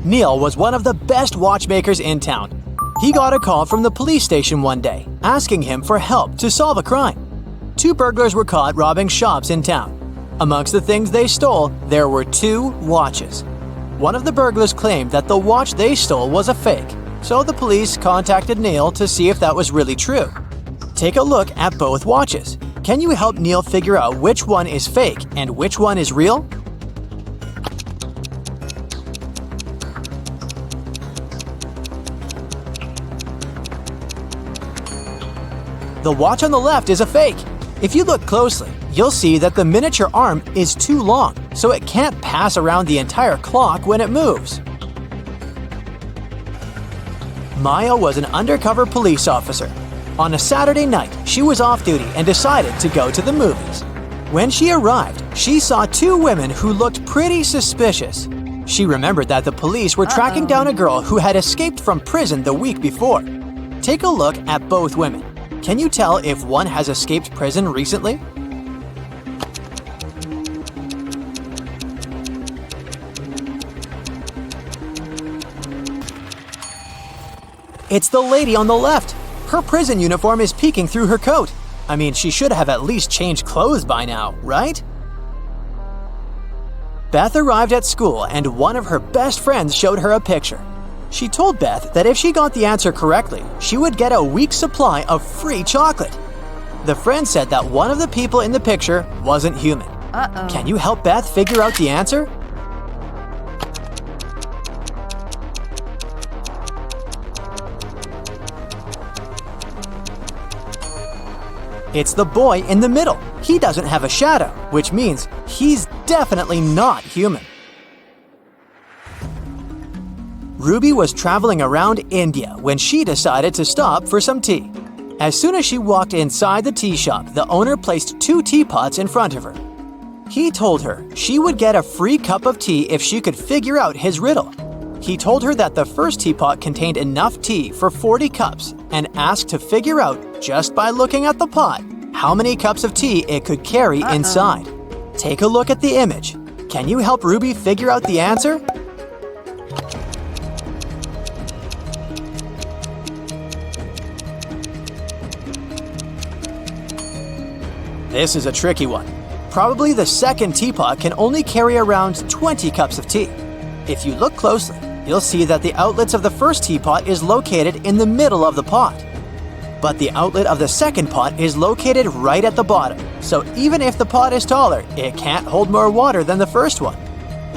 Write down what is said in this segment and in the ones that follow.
Neil was one of the best watchmakers in town. He got a call from the police station one day, asking him for help to solve a crime. Two burglars were caught robbing shops in town. Amongst the things they stole, there were 2 watches. One of the burglars claimed that the watch they stole was a fake, so the police contacted Neil to see if that was really true. Take a look at both watches. Can you help Neil figure out which one is fake and which one is real? The watch on the left is a fake. If you look closely, you'll see that the miniature arm is too long, so it can't pass around the entire clock when it moves. Maya was an undercover police officer. On a Saturday night, she was off duty and decided to go to the movies. When she arrived, she saw 2 women who looked pretty suspicious. She remembered that the police were tracking down a girl who had escaped from prison the week before. Take a look at both women. Can you tell if one has escaped prison recently? It's the lady on the left. Her prison uniform is peeking through her coat. I mean, she should have at least changed clothes by now, right? Beth arrived at school and one of her best friends showed her a picture. She told Beth that if she got the answer correctly, she would get a week's supply of free chocolate. The friend said that one of the people in the picture wasn't human. Can you help Beth figure out the answer? It's the boy in the middle. He doesn't have a shadow, which means he's definitely not human. Ruby was traveling around India when she decided to stop for some tea. As soon as she walked inside the tea shop, the owner placed 2 teapots in front of her. He told her she would get a free cup of tea if she could figure out his riddle. He told her that the first teapot contained enough tea for 40 cups and asked to figure out, just by looking at the pot, how many cups of tea it could carry inside. Take a look at the image. Can you help Ruby figure out the answer? This is a tricky one. Probably the second teapot can only carry around 20 cups of tea. If you look closely, you'll see that the outlets of the first teapot is located in the middle of the pot. But the outlet of the second pot is located right at the bottom, so even if the pot is taller, it can't hold more water than the first one.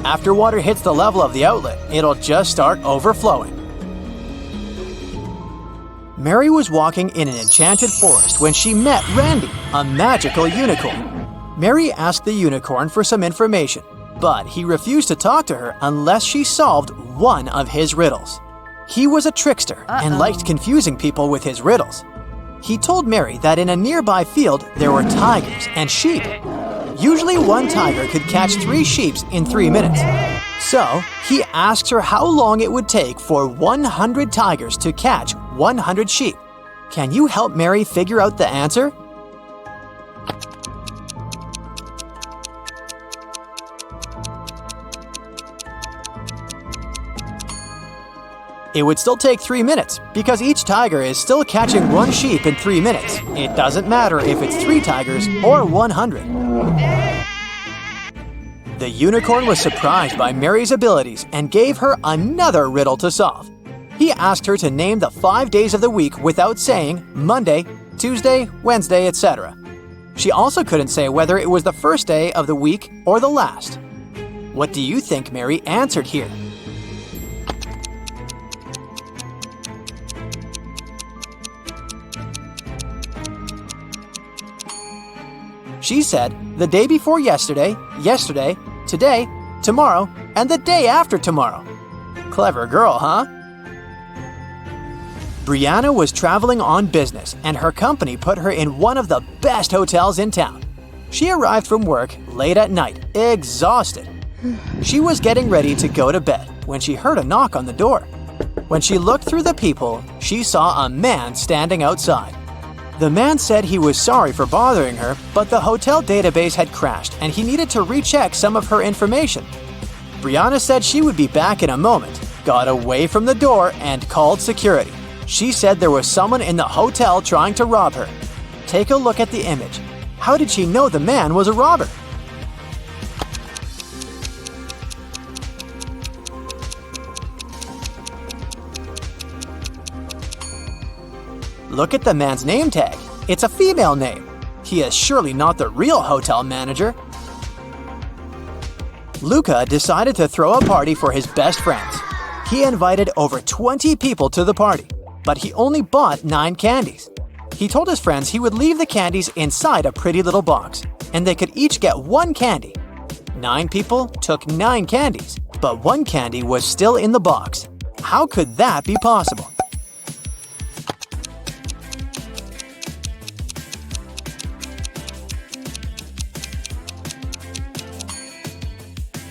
After water hits the level of the outlet, it'll just start overflowing. Mary was walking in an enchanted forest when she met Randy, a magical unicorn. Mary asked the unicorn for some information, but he refused to talk to her unless she solved one of his riddles. He was a trickster and liked confusing people with his riddles. He told Mary that in a nearby field there were tigers and sheep. Usually one tiger could catch 3 sheep in 3 minutes. So he asked her how long it would take for 100 tigers to catch 100 sheep. Can you help Mary figure out the answer? It would still take 3 minutes, because each tiger is still catching 1 sheep in 3 minutes. It doesn't matter if it's 3 tigers or 100. The unicorn was surprised by Mary's abilities and gave her another riddle to solve. He asked her to name the 5 days of the week without saying Monday, Tuesday, Wednesday, etc. She also couldn't say whether it was the first day of the week or the last. What do you think Mary answered here? She said, the day before yesterday, yesterday, today, tomorrow, and the day after tomorrow. Clever girl, huh? Brianna was traveling on business, and her company put her in one of the best hotels in town. She arrived from work late at night, exhausted. She was getting ready to go to bed when she heard a knock on the door. When she looked through the peephole, she saw a man standing outside. The man said he was sorry for bothering her, but the hotel database had crashed and he needed to recheck some of her information. Brianna said she would be back in a moment. got away from the door and called security. She said there was someone in the hotel trying to rob her. Take a look at the image. How did she know the man was a robber? Look at the man's name tag. It's a female name. He is surely not the real hotel manager. Luca decided to throw a party for his best friends. He invited over 20 people to the party, but he only bought 9 candies. He told his friends he would leave the candies inside a pretty little box, and they could each get 1 candy. 9 people took 9 candies, but 1 candy was still in the box. How could that be possible?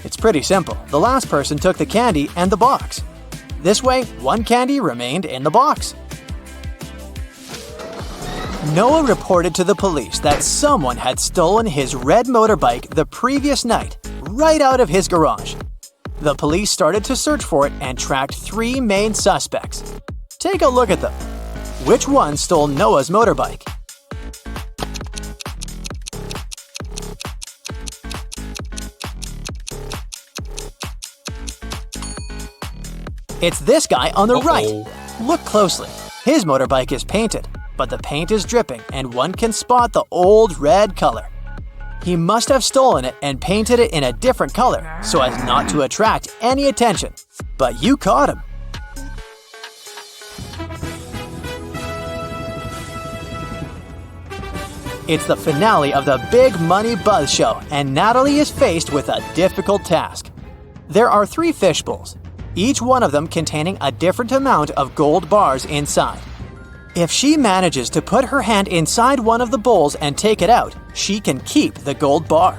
It's pretty simple. The last person took the candy and the box. This way, 1 candy remained in the box. Noah reported to the police that someone had stolen his red motorbike the previous night, right out of his garage. The police started to search for it and tracked 3 main suspects. Take a look at them. Which one stole Noah's motorbike? It's this guy on the right. Look closely. His motorbike is painted, but the paint is dripping and one can spot the old red color. He must have stolen it and painted it in a different color so as not to attract any attention. But you caught him. It's the finale of the Big Money Buzz Show, and Natalie is faced with a difficult task. There are 3 fish bowls, each one of them containing a different amount of gold bars inside. If she manages to put her hand inside one of the bowls and take it out, she can keep the gold bar.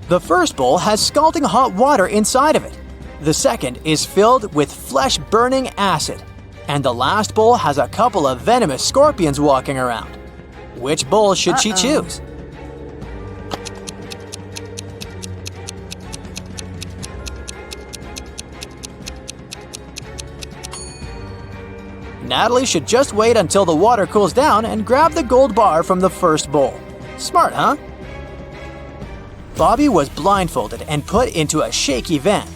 The first bowl has scalding hot water inside of it. The second is filled with flesh-burning acid. And the last bowl has a couple of venomous scorpions walking around. Which bowl should she choose? Natalie should just wait until the water cools down and grab the gold bar from the first bowl. Smart, huh? Bobby was blindfolded and put into a shaky van.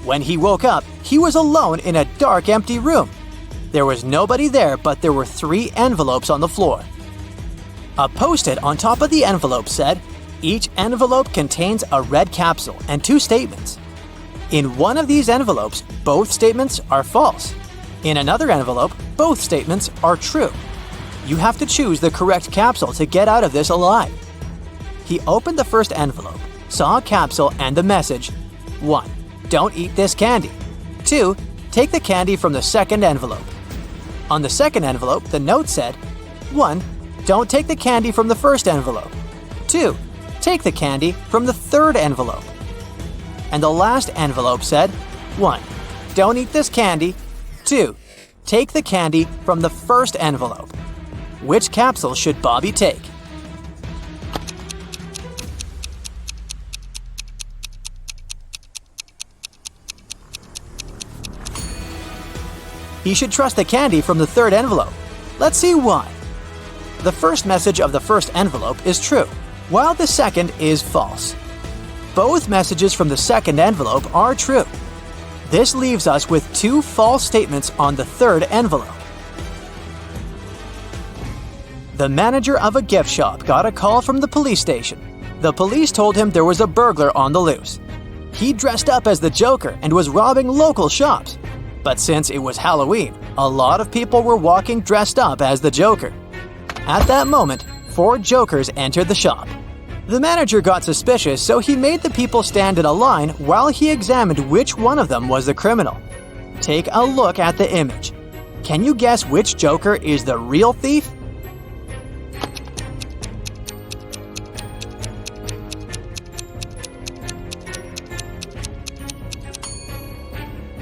When he woke up, he was alone in a dark, empty room. There was nobody there, but there were 3 envelopes on the floor. A post-it on top of the envelope said, each envelope contains a red capsule and 2 statements. In one of these envelopes, both statements are false. In another envelope, both statements are true. You have to choose the correct capsule to get out of this alive. He opened the first envelope, saw a capsule and the message, 1. Don't eat this candy. 2. Take the candy from the second envelope. On the second envelope, the note said, 1. Don't take the candy from the first envelope. 2. Take the candy from the third envelope. And the last envelope said, 1. Don't eat this candy. 2. Take the candy from the first envelope. Which capsule should Bobby take? He should trust the candy from the third envelope. Let's see why. The first message of the first envelope is true, while the second is false. Both messages from the second envelope are true. This leaves us with 2 false statements on the third envelope. The manager of a gift shop got a call from the police station. The police told him there was a burglar on the loose. He dressed up as the Joker and was robbing local shops. But since it was Halloween, a lot of people were walking dressed up as the Joker. At that moment, 4 Jokers entered the shop. The manager got suspicious, so he made the people stand in a line while he examined which one of them was the criminal. Take a look at the image. Can you guess which Joker is the real thief?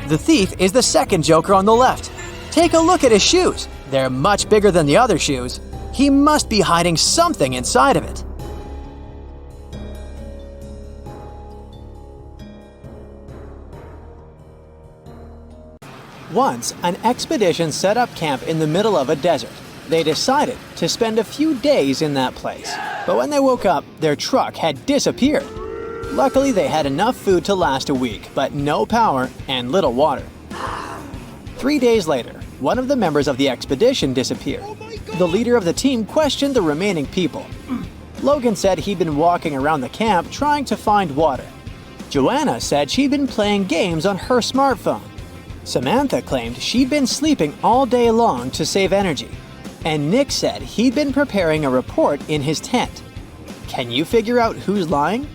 The thief is the second Joker on the left. Take a look at his shoes. They're much bigger than the other shoes. He must be hiding something inside of it. Once, an expedition set up camp in the middle of a desert. They decided to spend a few days in that place. But when they woke up, their truck had disappeared. Luckily, they had enough food to last a week, but no power and little water. 3 days later, one of the members of the expedition disappeared. The leader of the team questioned the remaining people. Logan said he'd been walking around the camp trying to find water. Joanna said she'd been playing games on her smartphone. Samantha claimed she'd been sleeping all day long to save energy. And Nick said he'd been preparing a report in his tent. Can you figure out who's lying?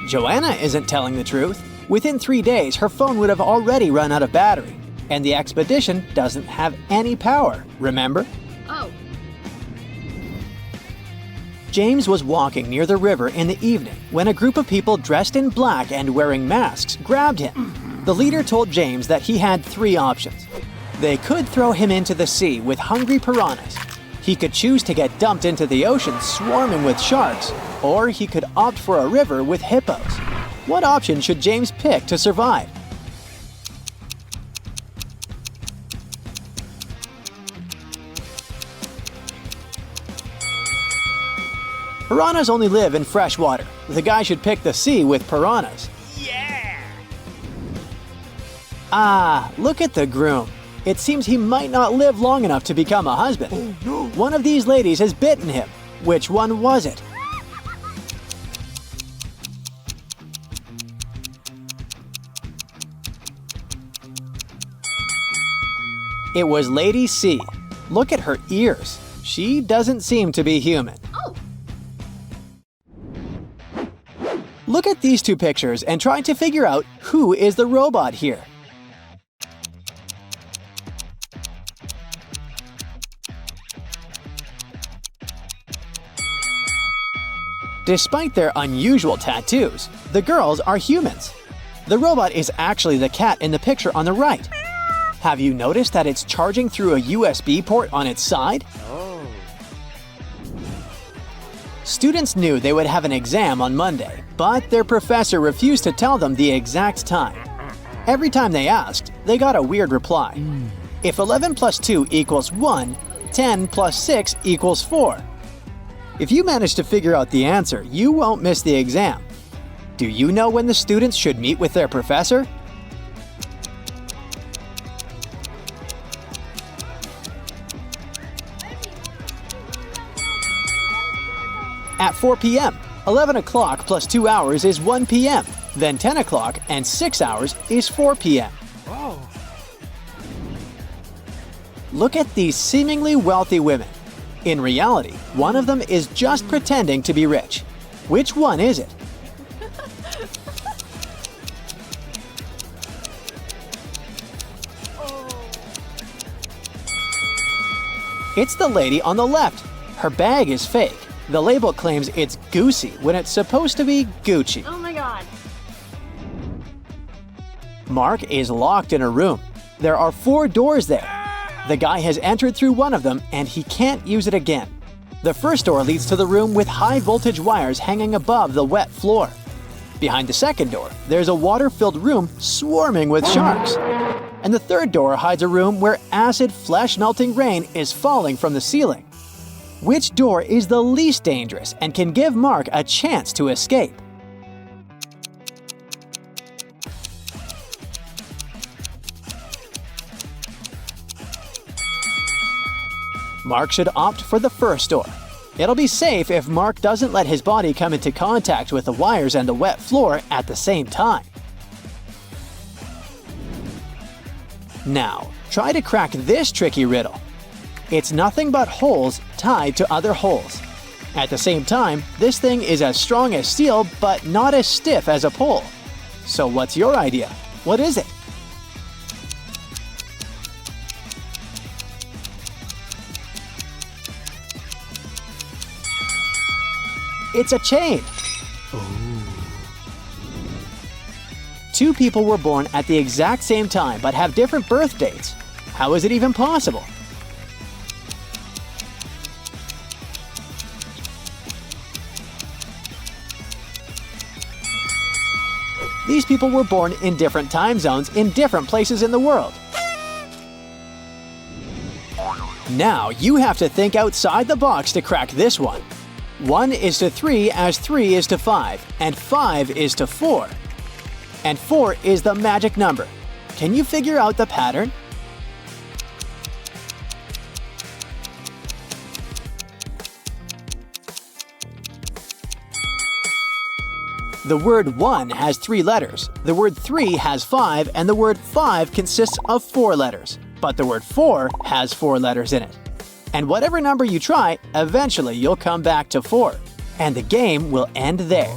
Joanna isn't telling the truth. Within 3 days, her phone would have already run out of battery. And the expedition doesn't have any power, remember? Oh. James was walking near the river in the evening when a group of people dressed in black and wearing masks grabbed him. The leader told James that he had 3 options. They could throw him into the sea with hungry piranhas. He could choose to get dumped into the ocean swarming with sharks, or he could opt for a river with hippos. What option should James pick to survive? Piranhas only live in fresh water. The guy should pick the sea with piranhas. Yeah! Ah, look at the groom. It seems he might not live long enough to become a husband. Oh no! One of these ladies has bitten him. Which one was it? It was Lady C. Look at her ears. She doesn't seem to be human. Oh. Look at these 2 pictures and try to figure out who is the robot here. Despite their unusual tattoos, the girls are humans. The robot is actually the cat in the picture on the right. Have you noticed that it's charging through a USB port on its side? Oh. Students knew they would have an exam on Monday, but their professor refused to tell them the exact time. Every time they asked, they got a weird reply. If 11 plus 2 equals 1, 10 plus 6 equals 4. If you manage to figure out the answer, you won't miss the exam. Do you know when the students should meet with their professor? At 4 p.m. 11 o'clock plus 2 hours is 1 p.m. Then 10 o'clock and 6 hours is 4 p.m. Oh. Look at these seemingly wealthy women. In reality, one of them is just pretending to be rich. Which one is it? It's the lady on the left. Her bag is fake. The label claims it's Goosey when it's supposed to be Gucci. Oh my god. Mark is locked in a room. There are 4 doors there. The guy has entered through one of them and he can't use it again. The first door leads to the room with high voltage wires hanging above the wet floor. Behind the second door, there's a water-filled room swarming with sharks. And the third door hides a room where acid flesh-melting rain is falling from the ceiling. Which door is the least dangerous and can give Mark a chance to escape? Mark should opt for the first door. It'll be safe if Mark doesn't let his body come into contact with the wires and the wet floor at the same time. Now, try to crack this tricky riddle. It's nothing but holes tied to other holes. At the same time, this thing is as strong as steel but not as stiff as a pole. So what's your idea? What is it? It's a chain. Two people were born at the exact same time but have different birth dates. How is it even possible? These people were born in different time zones in different places in the world. Now you have to think outside the box to crack this one. 1 is to 3 as 3 is to 5, and 5 is to 4. And 4 is the magic number. Can you figure out the pattern? The word 1 has 3 letters, the word 3 has 5, and the word 5 consists of 4 letters. But the word 4 has 4 letters in it. And whatever number you try, eventually you'll come back to 4. And the game will end there.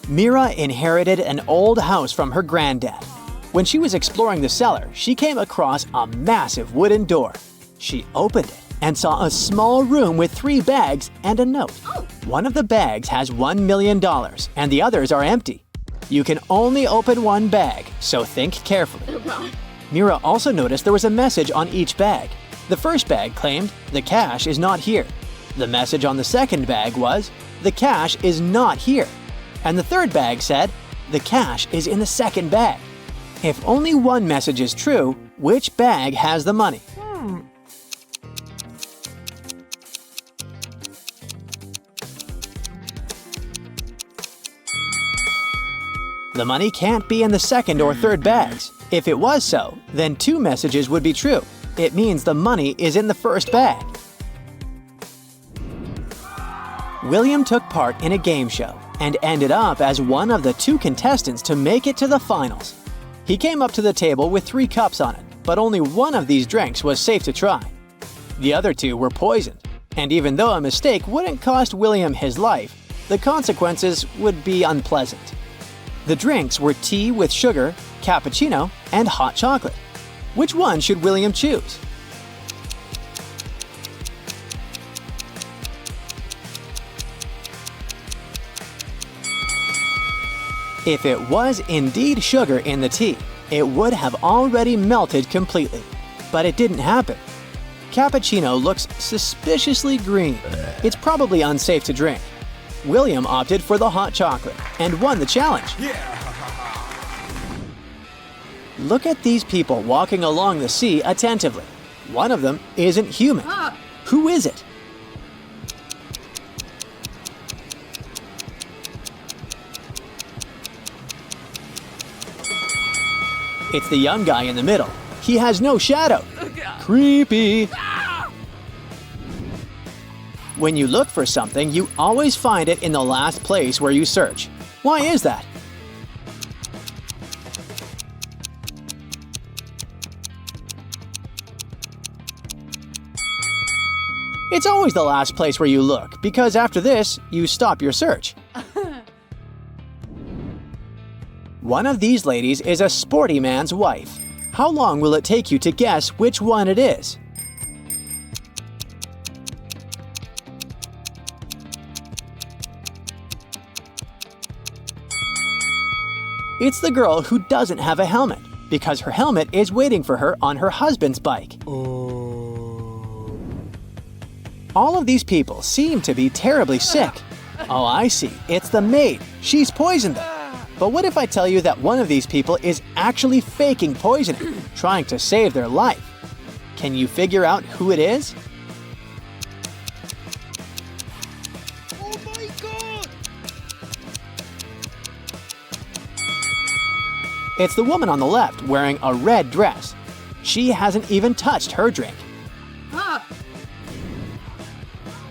Mira inherited an old house from her granddad. When she was exploring the cellar, she came across a massive wooden door. She opened it and saw a small room with 3 bags and a note. One of the bags has $1 million, and the others are empty. You can only open one bag, so think carefully. Mira also noticed there was a message on each bag. The first bag claimed, "The cash is not here." The message on the second bag was, "The cash is not here." And the third bag said, "The cash is in the second bag." If only one message is true, which bag has the money? The money can't be in the second or third bags. If it was so, then 2 messages would be true. It means the money is in the first bag. William took part in a game show and ended up as one of the 2 contestants to make it to the finals. He came up to the table with 3 cups on it, but only one of these drinks was safe to try. The other 2 were poisoned, and even though a mistake wouldn't cost William his life, the consequences would be unpleasant. The drinks were tea with sugar, cappuccino, and hot chocolate. Which one should William choose? If it was indeed sugar in the tea, it would have already melted completely. But it didn't happen. Cappuccino looks suspiciously green. It's probably unsafe to drink. William opted for the hot chocolate and won the challenge. Look at these people walking along the sea attentively. One of them isn't human. Who is it? It's the young guy in the middle. He has no shadow. Creepy. When you look for something, you always find it in the last place where you search. Why is that? It's always the last place where you look, because after this, you stop your search. One of these ladies is a sporty man's wife. How long will it take you to guess which one it is? It's the girl who doesn't have a helmet, because her helmet is waiting for her on her husband's bike. All of these people seem to be terribly sick. Oh, I see. It's the maid. She's poisoned them. But what if I tell you that one of these people is actually faking poisoning, trying to save their life? Can you figure out who it is? Oh my God! It's the woman on the left wearing a red dress. She hasn't even touched her drink.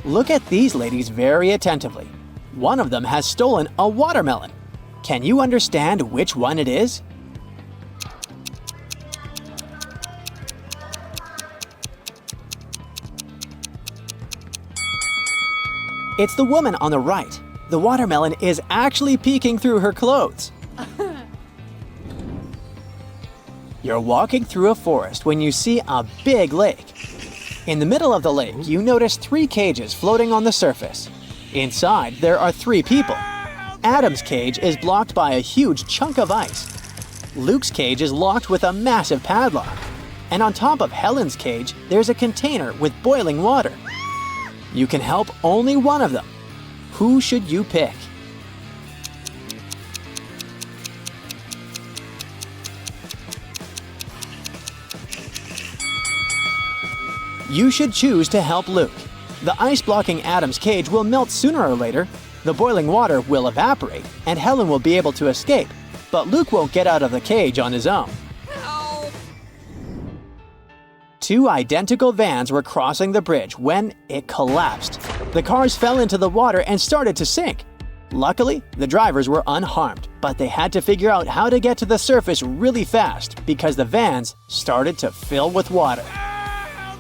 Look at these ladies very attentively. One of them has stolen a watermelon. Can you understand which one it is? It's the woman on the right. The watermelon is actually peeking through her clothes. You're walking through a forest when you see a big lake. In the middle of the lake, you notice 3 cages floating on the surface. Inside, there are 3 people. Adam's cage is blocked by a huge chunk of ice. Luke's cage is locked with a massive padlock. And on top of Helen's cage, there's a container with boiling water. You can help only one of them. Who should you pick? You should choose to help Luke. The ice-blocking Adam's cage will melt sooner or later, the boiling water will evaporate, and Helen will be able to escape, but Luke won't get out of the cage on his own. Help! Two identical vans were crossing the bridge when it collapsed. The cars fell into the water and started to sink. Luckily, the drivers were unharmed, but they had to figure out how to get to the surface really fast because the vans started to fill with water.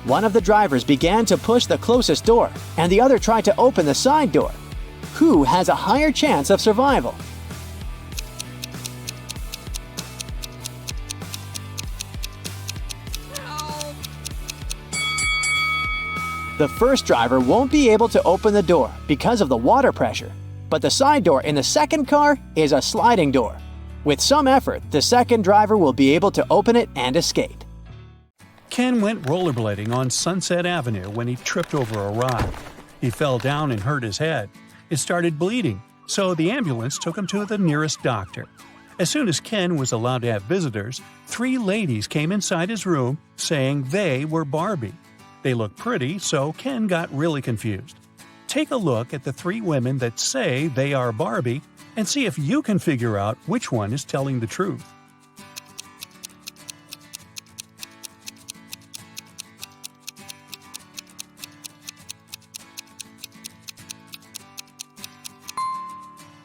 One of the drivers began to push the closest door, and the other tried to open the side door. Who has a higher chance of survival? Help! The first driver won't be able to open the door because of the water pressure, but the side door in the second car is a sliding door. With some effort, the second driver will be able to open it and escape. Ken went rollerblading on Sunset Avenue when he tripped over a rock. He fell down and hurt his head. It started bleeding, so the ambulance took him to the nearest doctor. As soon as Ken was allowed to have visitors, 3 ladies came inside his room saying they were Barbie. They looked pretty, so Ken got really confused. Take a look at the 3 women that say they are Barbie and see if you can figure out which one is telling the truth.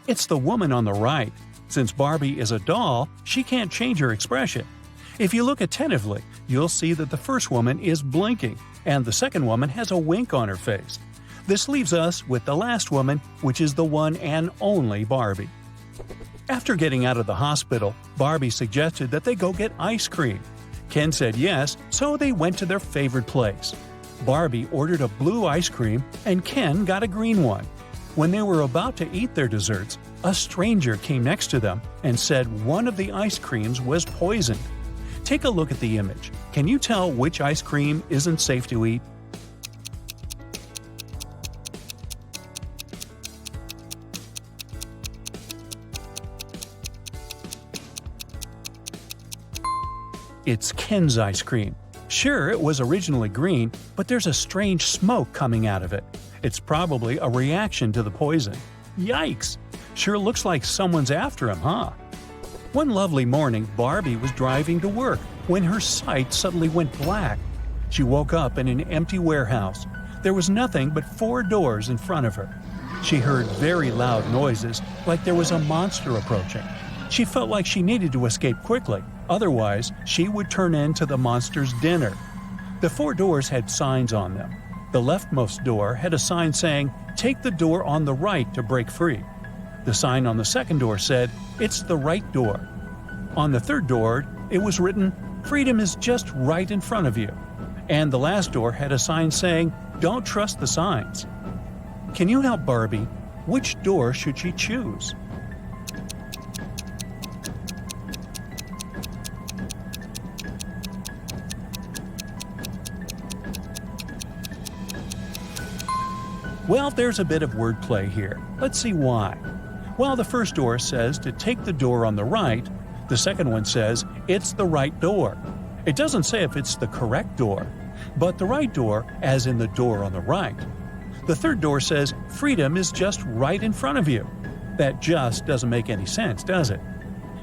It's the woman on the right. Since Barbie is a doll, she can't change her expression. If you look attentively, you'll see that the first woman is blinking, and the second woman has a wink on her face. This leaves us with the last woman, which is the one and only Barbie. After getting out of the hospital, Barbie suggested that they go get ice cream. Ken said yes, so they went to their favorite place. Barbie ordered a blue ice cream, and Ken got a green one. When they were about to eat their desserts, a stranger came next to them and said one of the ice creams was poisoned. Take a look at the image. Can you tell which ice cream isn't safe to eat? It's Ken's ice cream. Sure, it was originally green, but there's a strange smoke coming out of it. It's probably a reaction to the poison. Yikes! Sure looks like someone's after him, huh? One lovely morning, Barbie was driving to work when her sight suddenly went black. She woke up in an empty warehouse. There was nothing but 4 doors in front of her. She heard very loud noises, like there was a monster approaching. She felt like she needed to escape quickly, otherwise she would turn into the monster's dinner. The 4 doors had signs on them. The leftmost door had a sign saying, "Take the door on the right to break free." The sign on the second door said, "It's the right door." On the third door, it was written, "Freedom is just right in front of you." And the last door had a sign saying, "Don't trust the signs." Can you help Barbie? Which door should she choose? Well, there's a bit of wordplay here. Let's see why. While the first door says to take the door on the right, the second one says it's the right door. It doesn't say if it's the correct door, but the right door as in the door on the right. The third door says freedom is just right in front of you. That just doesn't make any sense, does it?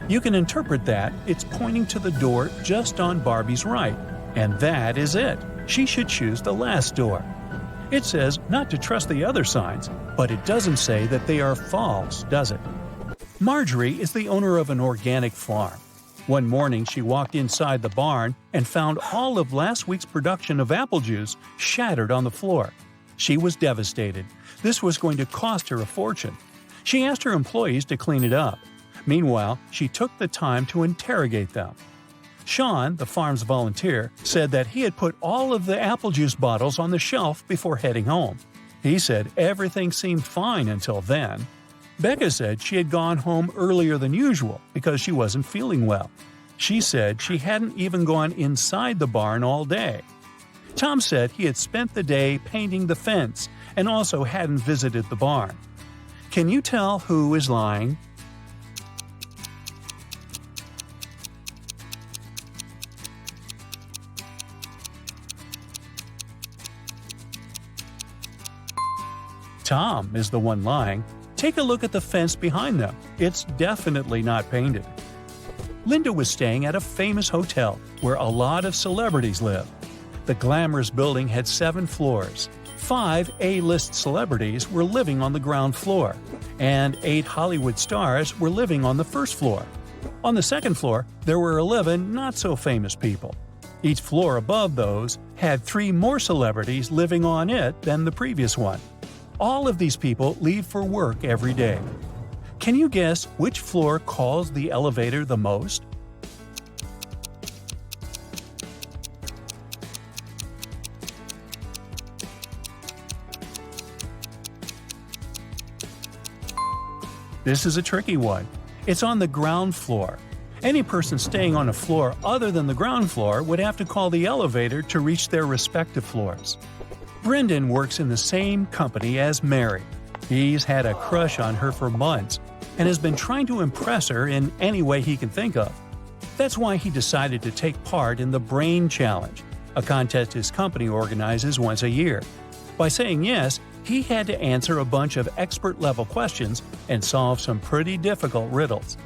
You can interpret that it's pointing to the door just on Barbie's right, and that is it. She should choose the last door. It says not to trust the other signs, but it doesn't say that they are false, does it? Marjorie is the owner of an organic farm. One morning, she walked inside the barn and found all of last week's production of apple juice shattered on the floor. She was devastated. This was going to cost her a fortune. She asked her employees to clean it up. Meanwhile, she took the time to interrogate them. Sean, the farm's volunteer, said that he had put all of the apple juice bottles on the shelf before heading home. He said everything seemed fine until then. Becca said she had gone home earlier than usual because she wasn't feeling well. She said she hadn't even gone inside the barn all day. Tom said he had spent the day painting the fence and also hadn't visited the barn. Can you tell who is lying? Tom is the one lying. Take a look at the fence behind them. It's definitely not painted. Linda was staying at a famous hotel where a lot of celebrities live. The glamorous building had 7 floors. 5 A-list celebrities were living on the ground floor, and 8 Hollywood stars were living on the first floor. On the second floor, there were 11 not-so-famous people. Each floor above those had 3 more celebrities living on it than the previous one. All of these people leave for work every day. Can you guess which floor calls the elevator the most? This is a tricky one. It's on the ground floor. Any person staying on a floor other than the ground floor would have to call the elevator to reach their respective floors. Brendan works in the same company as Mary. He's had a crush on her for months and has been trying to impress her in any way he can think of. That's why he decided to take part in the Brain Challenge, a contest his company organizes once a year. By saying yes, he had to answer a bunch of expert-level questions and solve some pretty difficult riddles.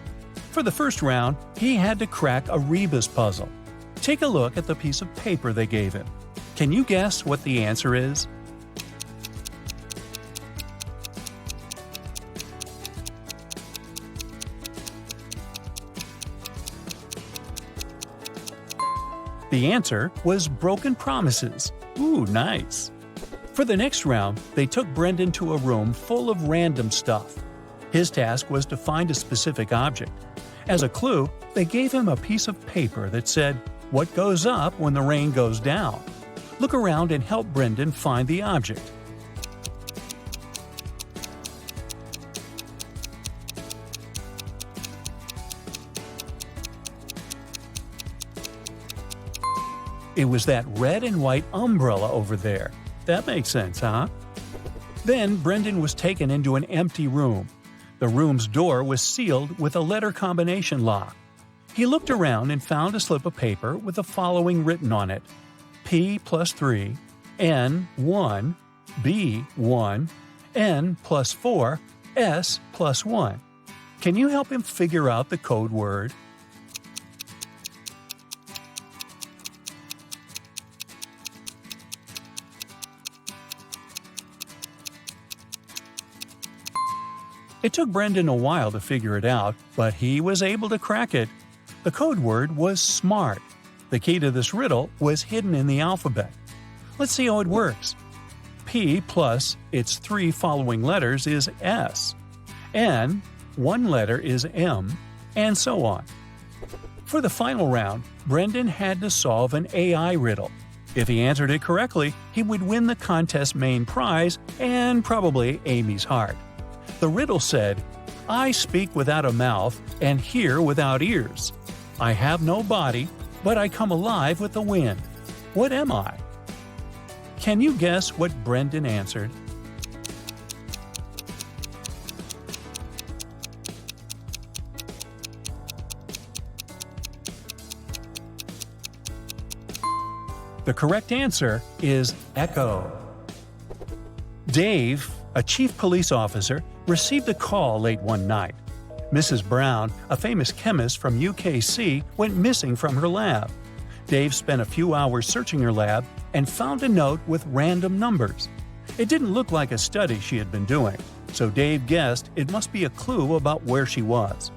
For the first round, he had to crack a rebus puzzle. Take a look at the piece of paper they gave him. Can you guess what the answer is? The answer was broken promises. Ooh, nice. For the next round, they took Brendan to a room full of random stuff. His task was to find a specific object. As a clue, they gave him a piece of paper that said, "What goes up when the rain goes down?" Look around and help Brendan find the object. It was that red and white umbrella over there. That makes sense, huh? Then Brendan was taken into an empty room. The room's door was sealed with a letter combination lock. He looked around and found a slip of paper with the following written on it: P plus 3, N 1, B 1, N plus 4, S plus 1. Can you help him figure out the code word? It took Brendan a while to figure it out, but he was able to crack it. The code word was SMART. The key to this riddle was hidden in the alphabet. Let's see how it works. P plus its 3 following letters is S. N, 1 letter is M, and so on. For the final round, Brendan had to solve an AI riddle. If he answered it correctly, he would win the contest's main prize and probably Amy's heart. The riddle said, "I speak without a mouth and hear without ears. I have no body, but I come alive with the wind. What am I?" Can you guess what Brendan answered? The correct answer is echo. Dave, a chief police officer, received a call late one night. Mrs. Brown, a famous chemist from UKC, went missing from her lab. Dave spent a few hours searching her lab and found a note with random numbers. It didn't look like a study she had been doing, so Dave guessed it must be a clue about where she was.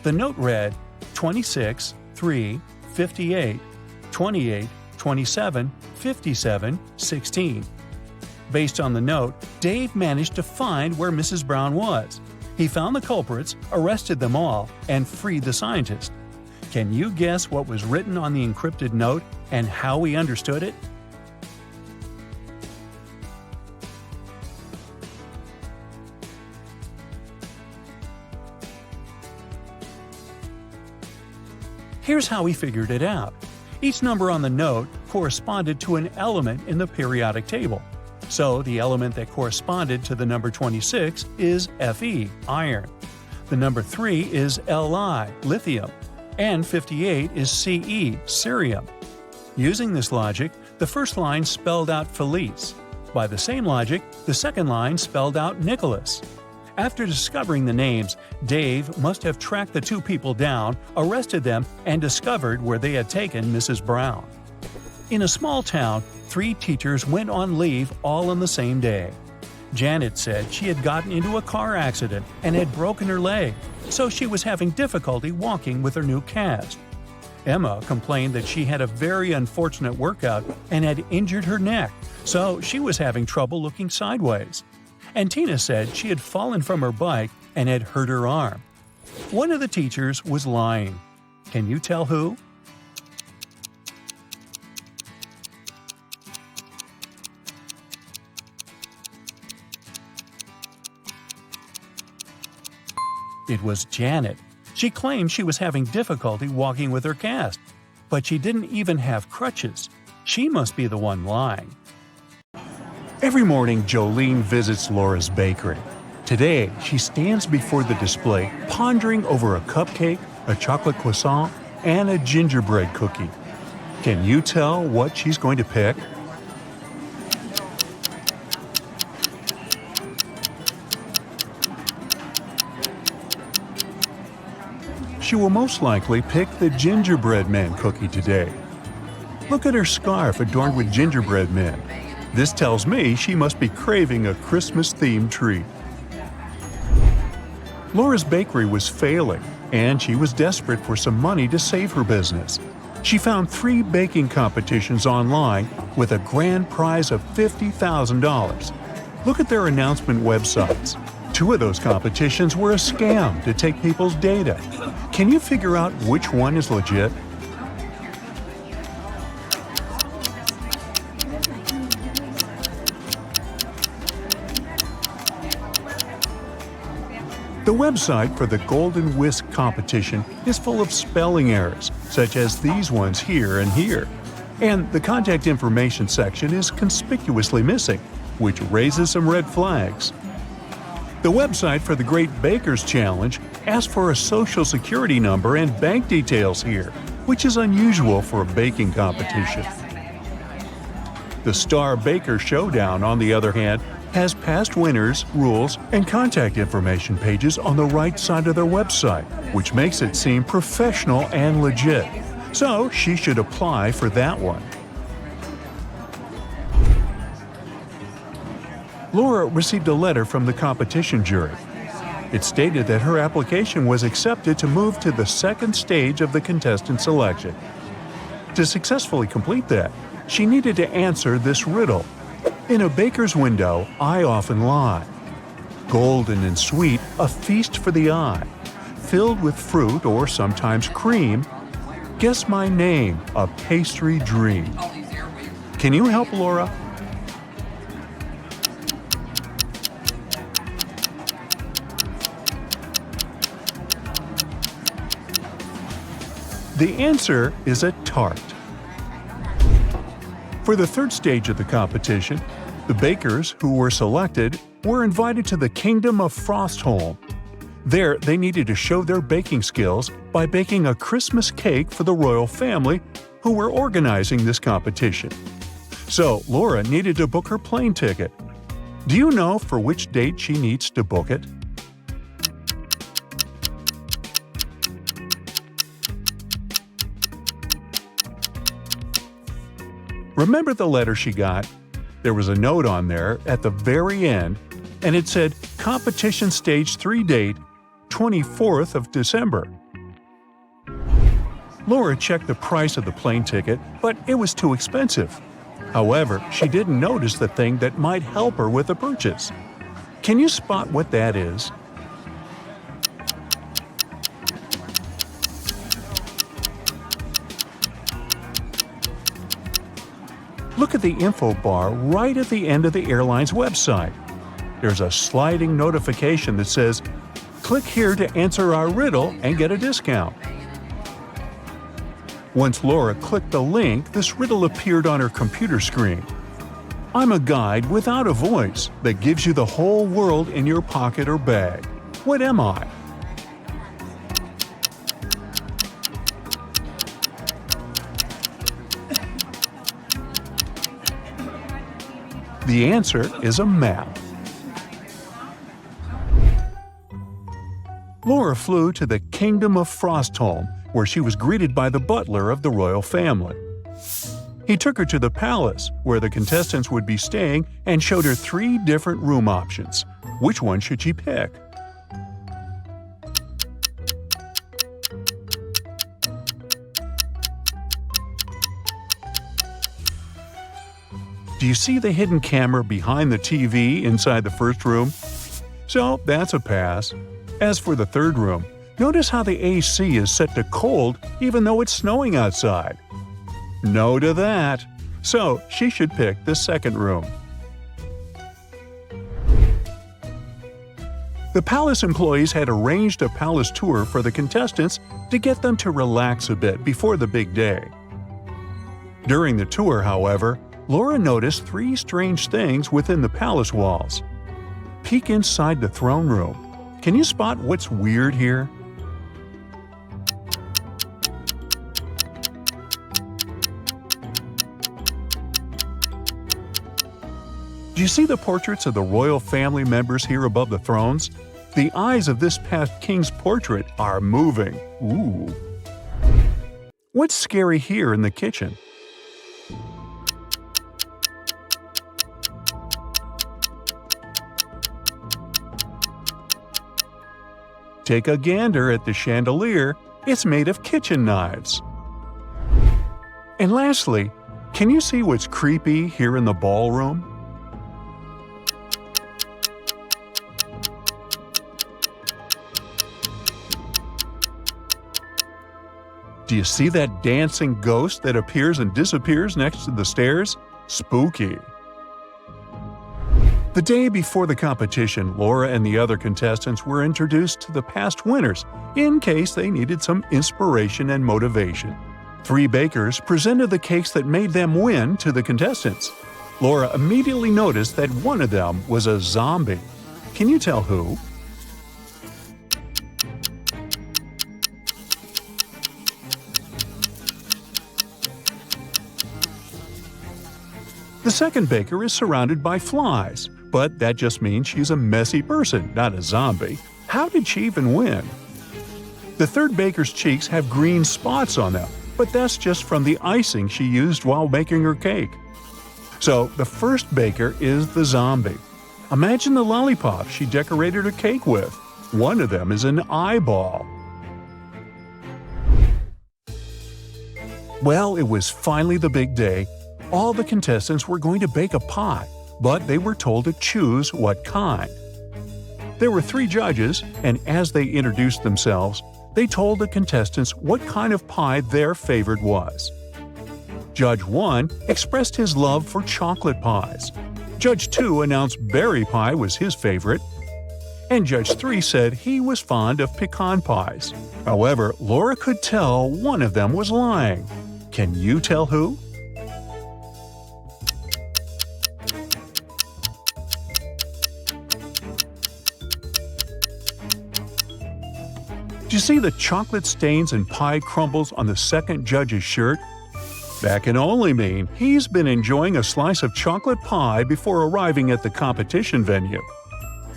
The note read 26, 3, 58, 28, 27, 57, 16. Based on the note, Dave managed to find where Mrs. Brown was. He found the culprits, arrested them all, and freed the scientist. Can you guess what was written on the encrypted note and how he understood it? Here's how he figured it out. Each number on the note corresponded to an element in the periodic table. So the element that corresponded to the number 26 is Fe, iron. The number 3 is Li, lithium. And 58 is Ce, cerium. Using this logic, the first line spelled out Felice. By the same logic, the second line spelled out Nicholas. After discovering the names, Dave must have tracked the two people down, arrested them, and discovered where they had taken Mrs. Brown. In a small town, 3 teachers went on leave all on the same day. Janet said she had gotten into a car accident and had broken her leg, so she was having difficulty walking with her new cast. Emma complained that she had a very unfortunate workout and had injured her neck, so she was having trouble looking sideways. And Tina said she had fallen from her bike and had hurt her arm. One of the teachers was lying. Can you tell who? It was Janet. She claimed she was having difficulty walking with her cast, but she didn't even have crutches. She must be the one lying. Every morning, Jolene visits Laura's bakery. Today, she stands before the display, pondering over a cupcake, a chocolate croissant, and a gingerbread cookie. Can you tell what she's going to pick? She will most likely pick the gingerbread man cookie today. Look at her scarf adorned with gingerbread men. This tells me she must be craving a Christmas-themed treat. Laura's bakery was failing, and she was desperate for some money to save her business. She found 3 baking competitions online with a grand prize of $50,000. Look at their announcement websites. 2 of those competitions were a scam to take people's data. Can you figure out which one is legit? The website for the Golden Whisk competition is full of spelling errors, such as these ones here and here. And the contact information section is conspicuously missing, which raises some red flags. The website for the Great Bakers Challenge asks for a social security number and bank details here, which is unusual for a baking competition. The Star Baker Showdown, on the other hand, has past winners, rules, and contact information pages on the right side of their website, which makes it seem professional and legit. So she should apply for that one. Laura received a letter from the competition jury. It stated that her application was accepted to move to the second stage of the contestant selection. To successfully complete that, she needed to answer this riddle. In a baker's window, I often lie. Golden and sweet, a feast for the eye. Filled with fruit or sometimes cream. Guess my name, a pastry dream. Can you help Laura? The answer is a tart. For the third stage of the competition, the bakers who were selected were invited to the Kingdom of Frostholm. There, they needed to show their baking skills by baking a Christmas cake for the royal family who were organizing this competition. So, Laura needed to book her plane ticket. Do you know for which date she needs to book it? Remember the letter she got? There was a note on there at the very end, and it said, Competition Stage 3 date, 24th of December. Laura checked the price of the plane ticket, but it was too expensive. However, she didn't notice the thing that might help her with the purchase. Can you spot what that is? Look at the info bar right at the end of the airline's website. There's a sliding notification that says, click here to answer our riddle and get a discount. Once Laura clicked the link, this riddle appeared on her computer screen. I'm a guide without a voice that gives you the whole world in your pocket or bag. What am I? The answer is a map. Laura flew to the Kingdom of Frostholm, where she was greeted by the butler of the royal family. He took her to the palace, where the contestants would be staying, and showed her 3 different room options. Which one should she pick? Do you see the hidden camera behind the TV inside the first room? So that's a pass. As for the third room, notice how the AC is set to cold even though it's snowing outside. No to that. So she should pick the second room. The palace employees had arranged a palace tour for the contestants to get them to relax a bit before the big day. During the tour, however, Laura noticed 3 strange things within the palace walls. Peek inside the throne room. Can you spot what's weird here? Do you see the portraits of the royal family members here above the thrones? The eyes of this past king's portrait are moving. Ooh. What's scary here in the kitchen? Take a gander at the chandelier. It's made of kitchen knives. And lastly, can you see what's creepy here in the ballroom? Do you see that dancing ghost that appears and disappears next to the stairs? Spooky. The day before the competition, Laura and the other contestants were introduced to the past winners in case they needed some inspiration and motivation. 3 bakers presented the cakes that made them win to the contestants. Laura immediately noticed that one of them was a zombie. Can you tell who? The second baker is surrounded by flies, but that just means she's a messy person, not a zombie. How did she even win? The third baker's cheeks have green spots on them, but that's just from the icing she used while making her cake. So the first baker is the zombie. Imagine the lollipop she decorated her cake with. One of them is an eyeball. Well, it was finally the big day. All the contestants were going to bake a pie, but they were told to choose what kind. There were 3 judges, and as they introduced themselves, they told the contestants what kind of pie their favorite was. Judge 1 expressed his love for chocolate pies. Judge 2 announced berry pie was his favorite. And Judge 3 said he was fond of pecan pies. However, Laura could tell one of them was lying. Can you tell who? Do you see the chocolate stains and pie crumbles on the second judge's shirt? That can only mean he's been enjoying a slice of chocolate pie before arriving at the competition venue.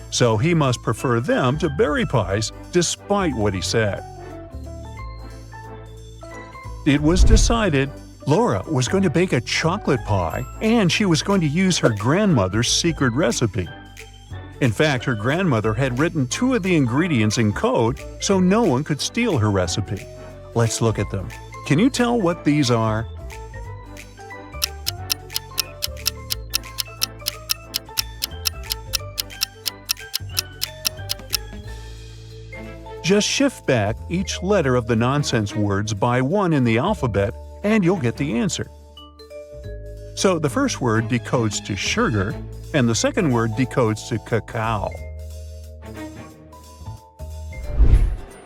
So he must prefer them to berry pies, despite what he said. It was decided Laura was going to bake a chocolate pie, and she was going to use her grandmother's secret recipe. In fact, her grandmother had written 2 of the ingredients in code so no one could steal her recipe. Let's look at them. Can you tell what these are? Just shift back each letter of the nonsense words by 1 in the alphabet, and you'll get the answer. So the first word decodes to sugar, and the second word decodes to cacao.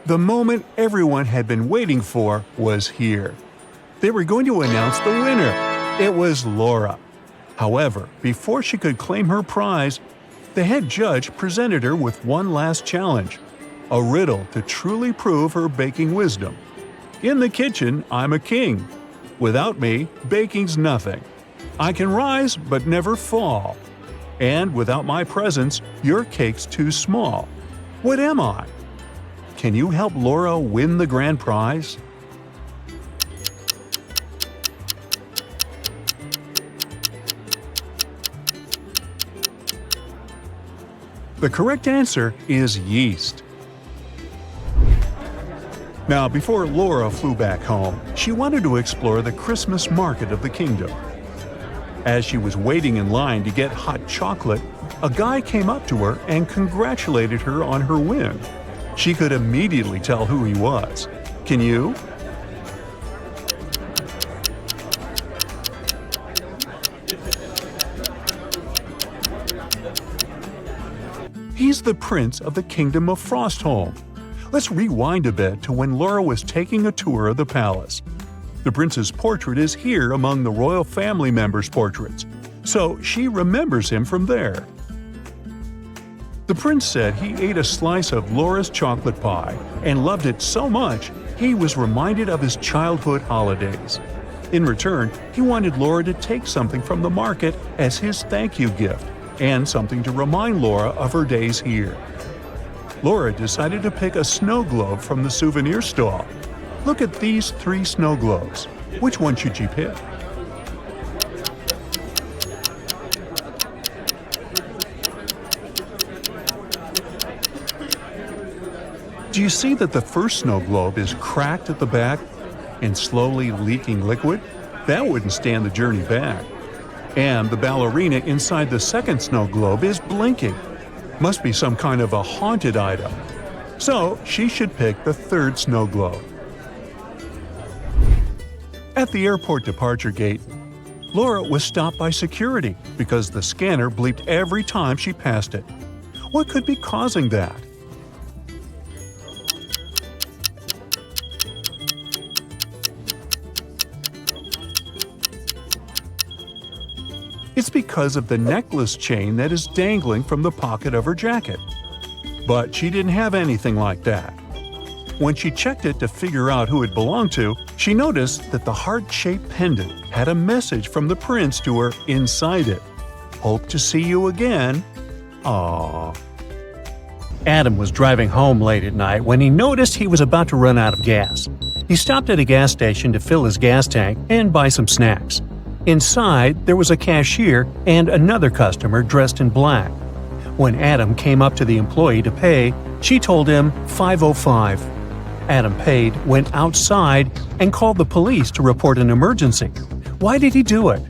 The moment everyone had been waiting for was here. They were going to announce the winner. It was Laura. However, before she could claim her prize, the head judge presented her with one last challenge, a riddle to truly prove her baking wisdom. In the kitchen, I'm a king. Without me, baking's nothing. I can rise but never fall. And without my presence, your cake's too small. What am I? Can you help Laura win the grand prize? The correct answer is yeast. Now, before Laura flew back home, she wanted to explore the Christmas market of the kingdom. As she was waiting in line to get hot chocolate, a guy came up to her and congratulated her on her win. She could immediately tell who he was. Can you? He's the prince of the kingdom of Frostholm. Let's rewind a bit to when Laura was taking a tour of the palace. The prince's portrait is here among the royal family members' portraits, so she remembers him from there. The prince said he ate a slice of Laura's chocolate pie and loved it so much he was reminded of his childhood holidays. In return, he wanted Laura to take something from the market as his thank you gift and something to remind Laura of her days here. Laura decided to pick a snow globe from the souvenir stall. Look at these 3 snow globes. Which one should you pick? Do you see that the first snow globe is cracked at the back and slowly leaking liquid? That wouldn't stand the journey back. And the ballerina inside the second snow globe is blinking. Must be some kind of a haunted item. So she should pick the third snow globe. At the airport departure gate, Laura was stopped by security because the scanner bleeped every time she passed it. What could be causing that? It's because of the necklace chain that is dangling from the pocket of her jacket. But she didn't have anything like that. When she checked it to figure out who it belonged to, she noticed that the heart-shaped pendant had a message from the prince to her inside it. Hope to see you again. Aww. Adam was driving home late at night when he noticed he was about to run out of gas. He stopped at a gas station to fill his gas tank and buy some snacks. Inside, there was a cashier and another customer dressed in black. When Adam came up to the employee to pay, she told him $5.05. Adam paid, went outside, and called the police to report an emergency. Why did he do it?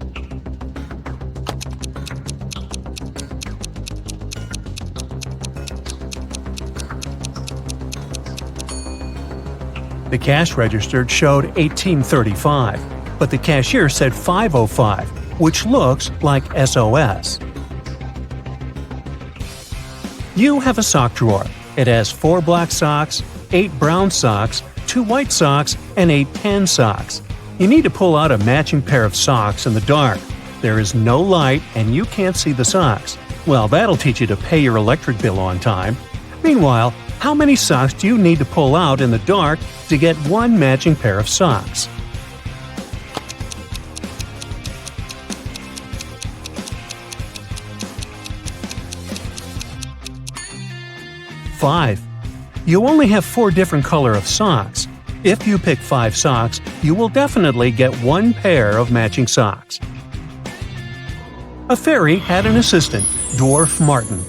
The cash register showed $18.35. But the cashier said $5.05, which looks like SOS. You have a sock drawer. It has 4 black socks, 8 brown socks, 2 white socks, and 8 tan socks. You need to pull out a matching pair of socks in the dark. There is no light and you can't see the socks. Well, that'll teach you to pay your electric bill on time. Meanwhile, how many socks do you need to pull out in the dark to get 1 matching pair of socks? 5. You only have 4 different color of socks. If you pick 5 socks, you will definitely get 1 pair of matching socks. A fairy had an assistant, Dwarf Martin.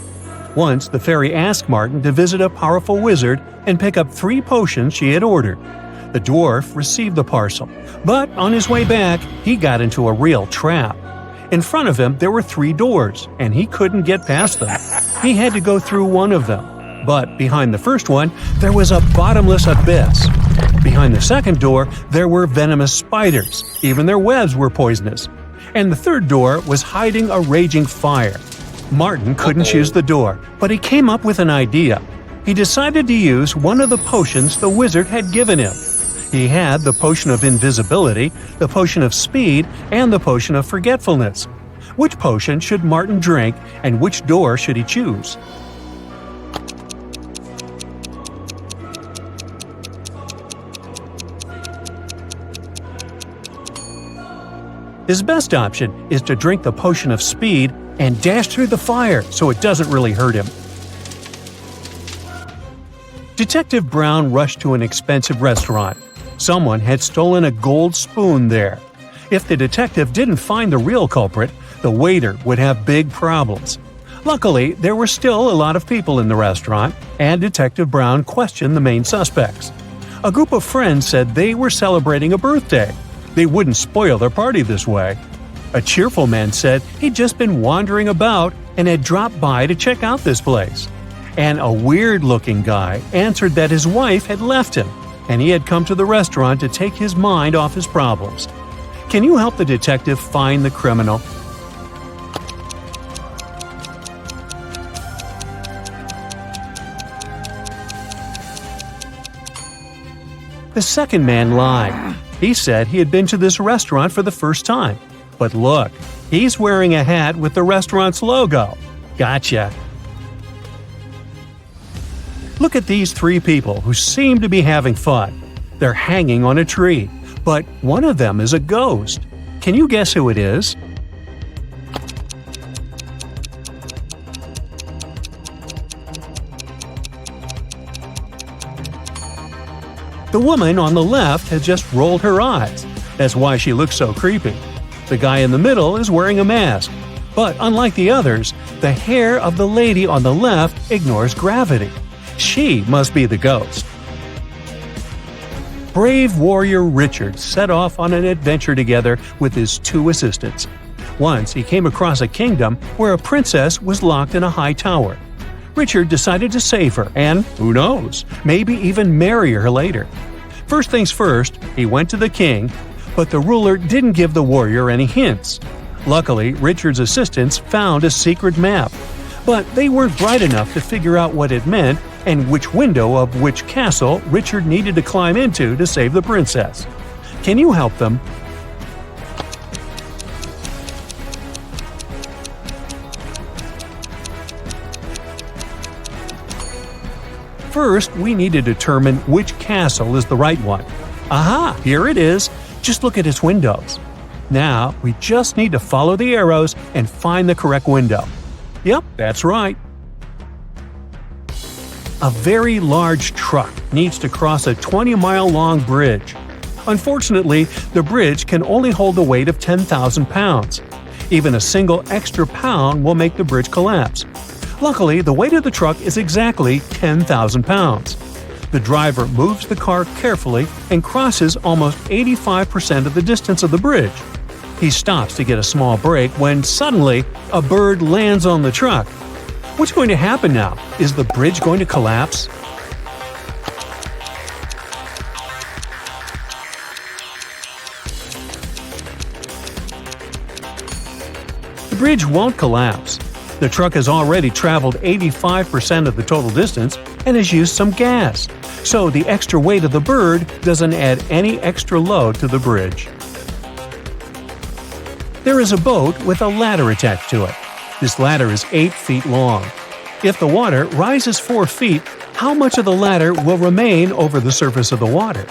Once, the fairy asked Martin to visit a powerful wizard and pick up 3 potions she had ordered. The dwarf received the parcel, but on his way back, he got into a real trap. In front of him, there were 3 doors, and he couldn't get past them. He had to go through one of them. But behind the first one, there was a bottomless abyss. Behind the second door, there were venomous spiders. Even their webs were poisonous. And the third door was hiding a raging fire. Martin couldn't choose the door, but he came up with an idea. He decided to use one of the potions the wizard had given him. He had the potion of invisibility, the potion of speed, and the potion of forgetfulness. Which potion should Martin drink, and which door should he choose? His best option is to drink the potion of speed and dash through the fire so it doesn't really hurt him. Detective Brown rushed to an expensive restaurant. Someone had stolen a gold spoon there. If the detective didn't find the real culprit, the waiter would have big problems. Luckily, there were still a lot of people in the restaurant, and Detective Brown questioned the main suspects. A group of friends said they were celebrating a birthday. They wouldn't spoil their party this way. A cheerful man said he'd just been wandering about and had dropped by to check out this place. And a weird-looking guy answered that his wife had left him, and he had come to the restaurant to take his mind off his problems. Can you help the detective find the criminal? The second man lied. He said he had been to this restaurant for the first time. But look, he's wearing a hat with the restaurant's logo. Gotcha. Look at these three people who seem to be having fun. They're hanging on a tree, but one of them is a ghost. Can you guess who it is? The woman on the left has just rolled her eyes. That's why she looks so creepy. The guy in the middle is wearing a mask. But unlike the others, the hair of the lady on the left ignores gravity. She must be the ghost. Brave warrior Richard set off on an adventure together with his two assistants. Once he came across a kingdom where a princess was locked in a high tower. Richard decided to save her and, who knows, maybe even marry her later. First things first, he went to the king, but the ruler didn't give the warrior any hints. Luckily, Richard's assistants found a secret map, but they weren't bright enough to figure out what it meant and which window of which castle Richard needed to climb into to save the princess. Can you help them? First, we need to determine which castle is the right one. Aha, here it is. Just look at its windows. Now, we just need to follow the arrows and find the correct window. Yep, that's right. A very large truck needs to cross a 20-mile-long bridge. Unfortunately, the bridge can only hold the weight of 10,000 pounds. Even a single extra pound will make the bridge collapse. Luckily, the weight of the truck is exactly 10,000 pounds. The driver moves the car carefully and crosses almost 85% of the distance of the bridge. He stops to get a small break when suddenly a bird lands on the truck. What's going to happen now? Is the bridge going to collapse? The bridge won't collapse. The truck has already traveled 85% of the total distance and has used some gas, so the extra weight of the bird doesn't add any extra load to the bridge. There is a boat with a ladder attached to it. This ladder is 8 feet long. If the water rises 4 feet, how much of the ladder will remain over the surface of the water?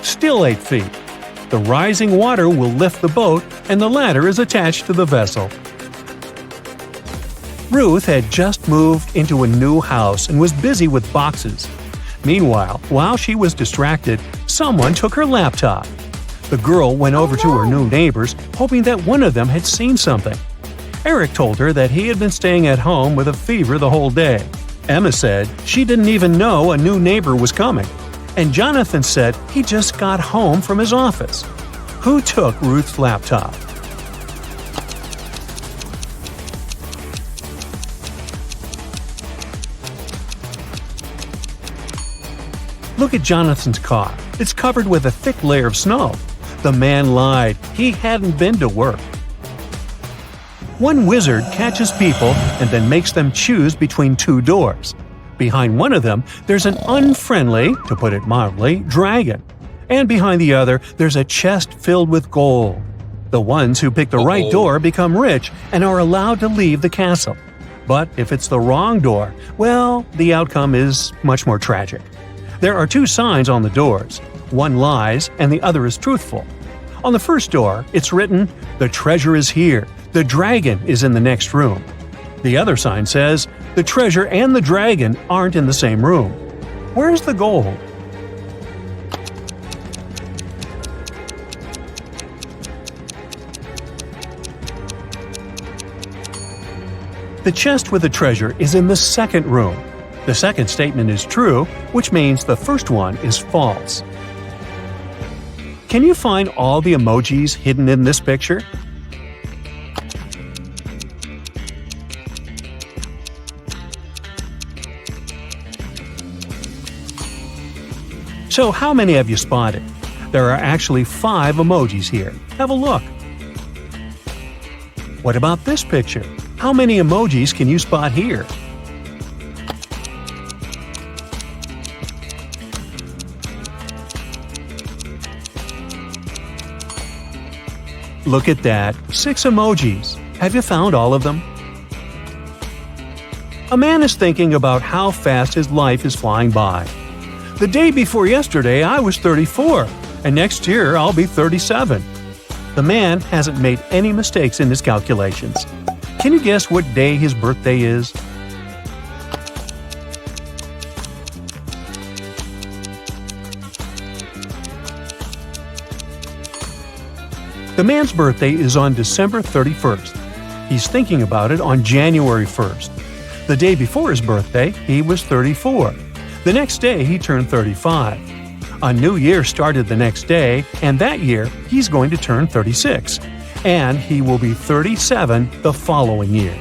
Still 8 feet. The rising water will lift the boat, and the ladder is attached to the vessel. Ruth had just moved into a new house and was busy with boxes. Meanwhile, while she was distracted, someone took her laptop. The girl went over to her new neighbors, hoping that one of them had seen something. Eric told her that he had been staying at home with a fever the whole day. Emma said she didn't even know a new neighbor was coming. And Jonathan said he just got home from his office. Who took Ruth's laptop? Look at Jonathan's car. It's covered with a thick layer of snow. The man lied. He hadn't been to work. One wizard catches people and then makes them choose between two doors. Behind one of them, there's an unfriendly, to put it mildly, dragon. And behind the other, there's a chest filled with gold. The ones who pick the right door become rich and are allowed to leave the castle. But if it's the wrong door, well, the outcome is much more tragic. There are two signs on the doors. One lies and the other is truthful. On the first door, it's written, "The treasure is here. The dragon is in the next room." The other sign says, "The treasure and the dragon aren't in the same room." Where's the gold? The chest with the treasure is in the second room. The second statement is true, which means the first one is false. Can you find all the emojis hidden in this picture? So how many have you spotted? There are actually 5 emojis here. Have a look. What about this picture? How many emojis can you spot here? Look at that, 6 emojis. Have you found all of them? A man is thinking about how fast his life is flying by. The day before yesterday I was 34, and next year I'll be 37. The man hasn't made any mistakes in his calculations. Can you guess what day his birthday is? The man's birthday is on December 31st. He's thinking about it on January 1st. The day before his birthday, he was 34. The next day, he turned 35. A new year started the next day, and that year, he's going to turn 36. And he will be 37 the following year.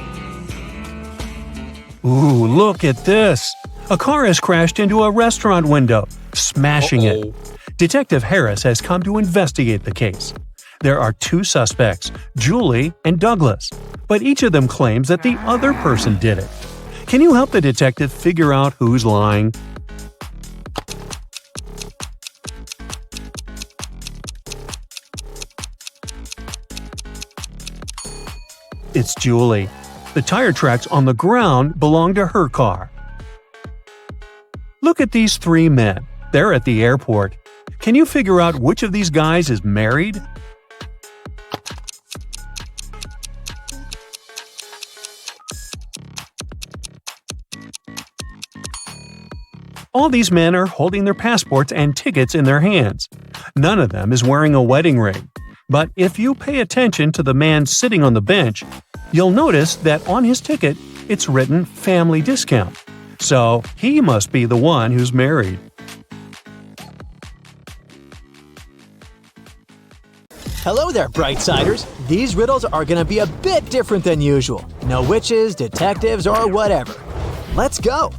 Ooh, look at this! A car has crashed into a restaurant window, smashing it. Detective Harris has come to investigate the case. There are 2 suspects, Julie and Douglas, but each of them claims that the other person did it. Can you help the detective figure out who's lying? It's Julie. The tire tracks on the ground belong to her car. Look at these 3 men. They're at the airport. Can you figure out which of these guys is married? All these men are holding their passports and tickets in their hands. None of them is wearing a wedding ring. But if you pay attention to the man sitting on the bench, you'll notice that on his ticket, it's written family discount. So he must be the one who's married. Hello there, Brightsiders! These riddles are gonna be a bit different than usual. No witches, detectives, or whatever. Let's go!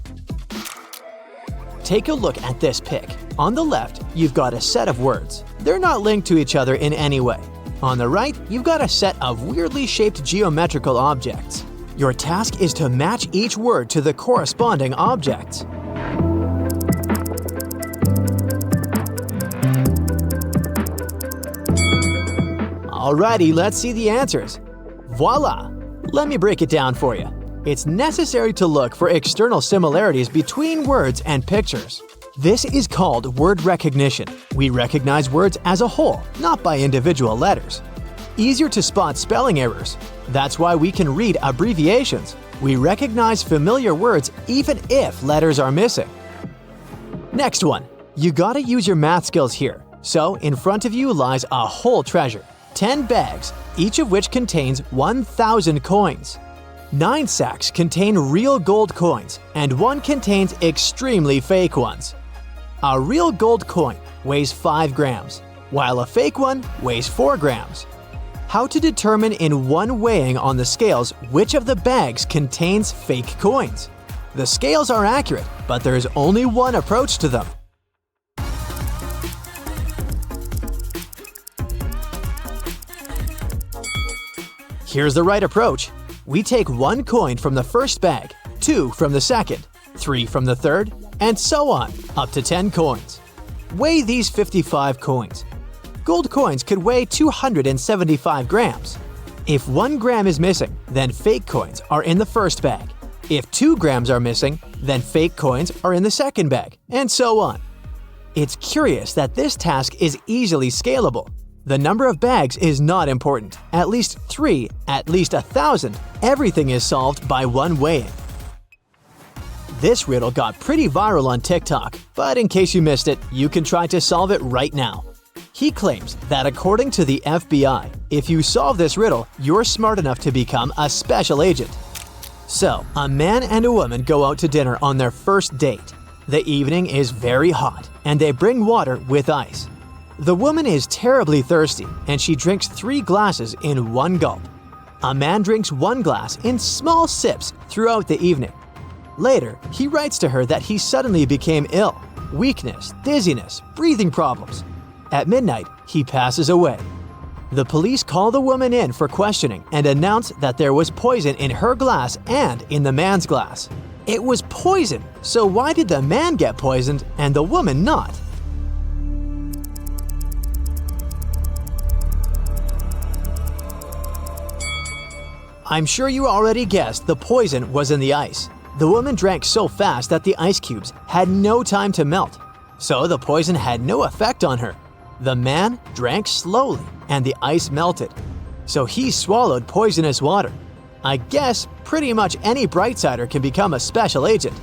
Take a look at this pic. On the left, you've got a set of words. They're not linked to each other in any way. On the right, you've got a set of weirdly shaped geometrical objects. Your task is to match each word to the corresponding objects. Alrighty, let's see the answers. Voila! Let me break it down for you. It's necessary to look for external similarities between words and pictures. This is called word recognition. We recognize words as a whole, not by individual letters. Easier to spot spelling errors. That's why we can read abbreviations. We recognize familiar words even if letters are missing. Next one. You gotta use your math skills here. So, in front of you lies a whole treasure. 10 bags, each of which contains 1,000 coins. 9 sacks contain real gold coins, and 1 contains extremely fake ones. A real gold coin weighs 5 grams, while a fake one weighs 4 grams. How to determine in one weighing on the scales which of the bags contains fake coins? The scales are accurate, but there is only one approach to them. Here's the right approach. We take 1 coin from the first bag, 2 from the second, 3 from the third, and so on, up to 10 coins. Weigh these 55 coins. Gold coins could weigh 275 grams. If 1 gram is missing, then fake coins are in the first bag. If 2 grams are missing, then fake coins are in the second bag, and so on. It's curious that this task is easily scalable. The number of bags is not important. At least 3, at least 1,000, everything is solved by one weighing. This riddle got pretty viral on TikTok, but in case you missed it, you can try to solve it right now. He claims that according to the FBI, if you solve this riddle, you're smart enough to become a special agent. So, a man and a woman go out to dinner on their first date. The evening is very hot, and they bring water with ice. The woman is terribly thirsty, and she drinks 3 glasses in one gulp. A man drinks 1 glass in small sips throughout the evening. Later, he writes to her that he suddenly became ill, weakness, dizziness, breathing problems. At midnight, he passes away. The police call the woman in for questioning and announce that there was poison in her glass and in the man's glass. It was poison, so why did the man get poisoned and the woman not? I'm sure you already guessed the poison was in the ice. The woman drank so fast that the ice cubes had no time to melt, so the poison had no effect on her. The man drank slowly and the ice melted, so he swallowed poisonous water. I guess pretty much any brightsider can become a special agent.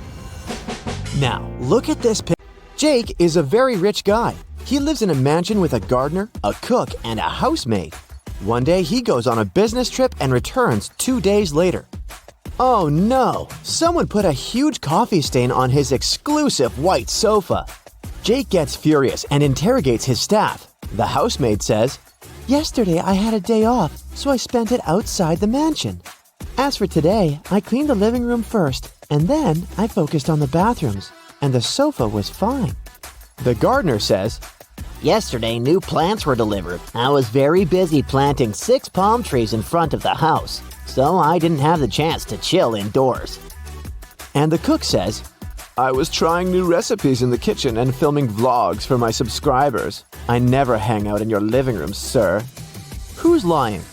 Now, look at this picture. Jake is a very rich guy. He lives in a mansion with a gardener, a cook, and a housemaid. One day he goes on a business trip and returns 2 days later. Oh no! Someone put a huge coffee stain on his exclusive white sofa. Jake gets furious and interrogates his staff. The housemaid says, "Yesterday I had a day off, so I spent it outside the mansion. As for today, I cleaned the living room first, and then I focused on the bathrooms, and the sofa was fine." The gardener says, "Yesterday, new plants were delivered. I was very busy planting 6 palm trees in front of the house, so I didn't have the chance to chill indoors." And the cook says, "I was trying new recipes in the kitchen and filming vlogs for my subscribers. I never hang out in your living room, sir." Who's lying?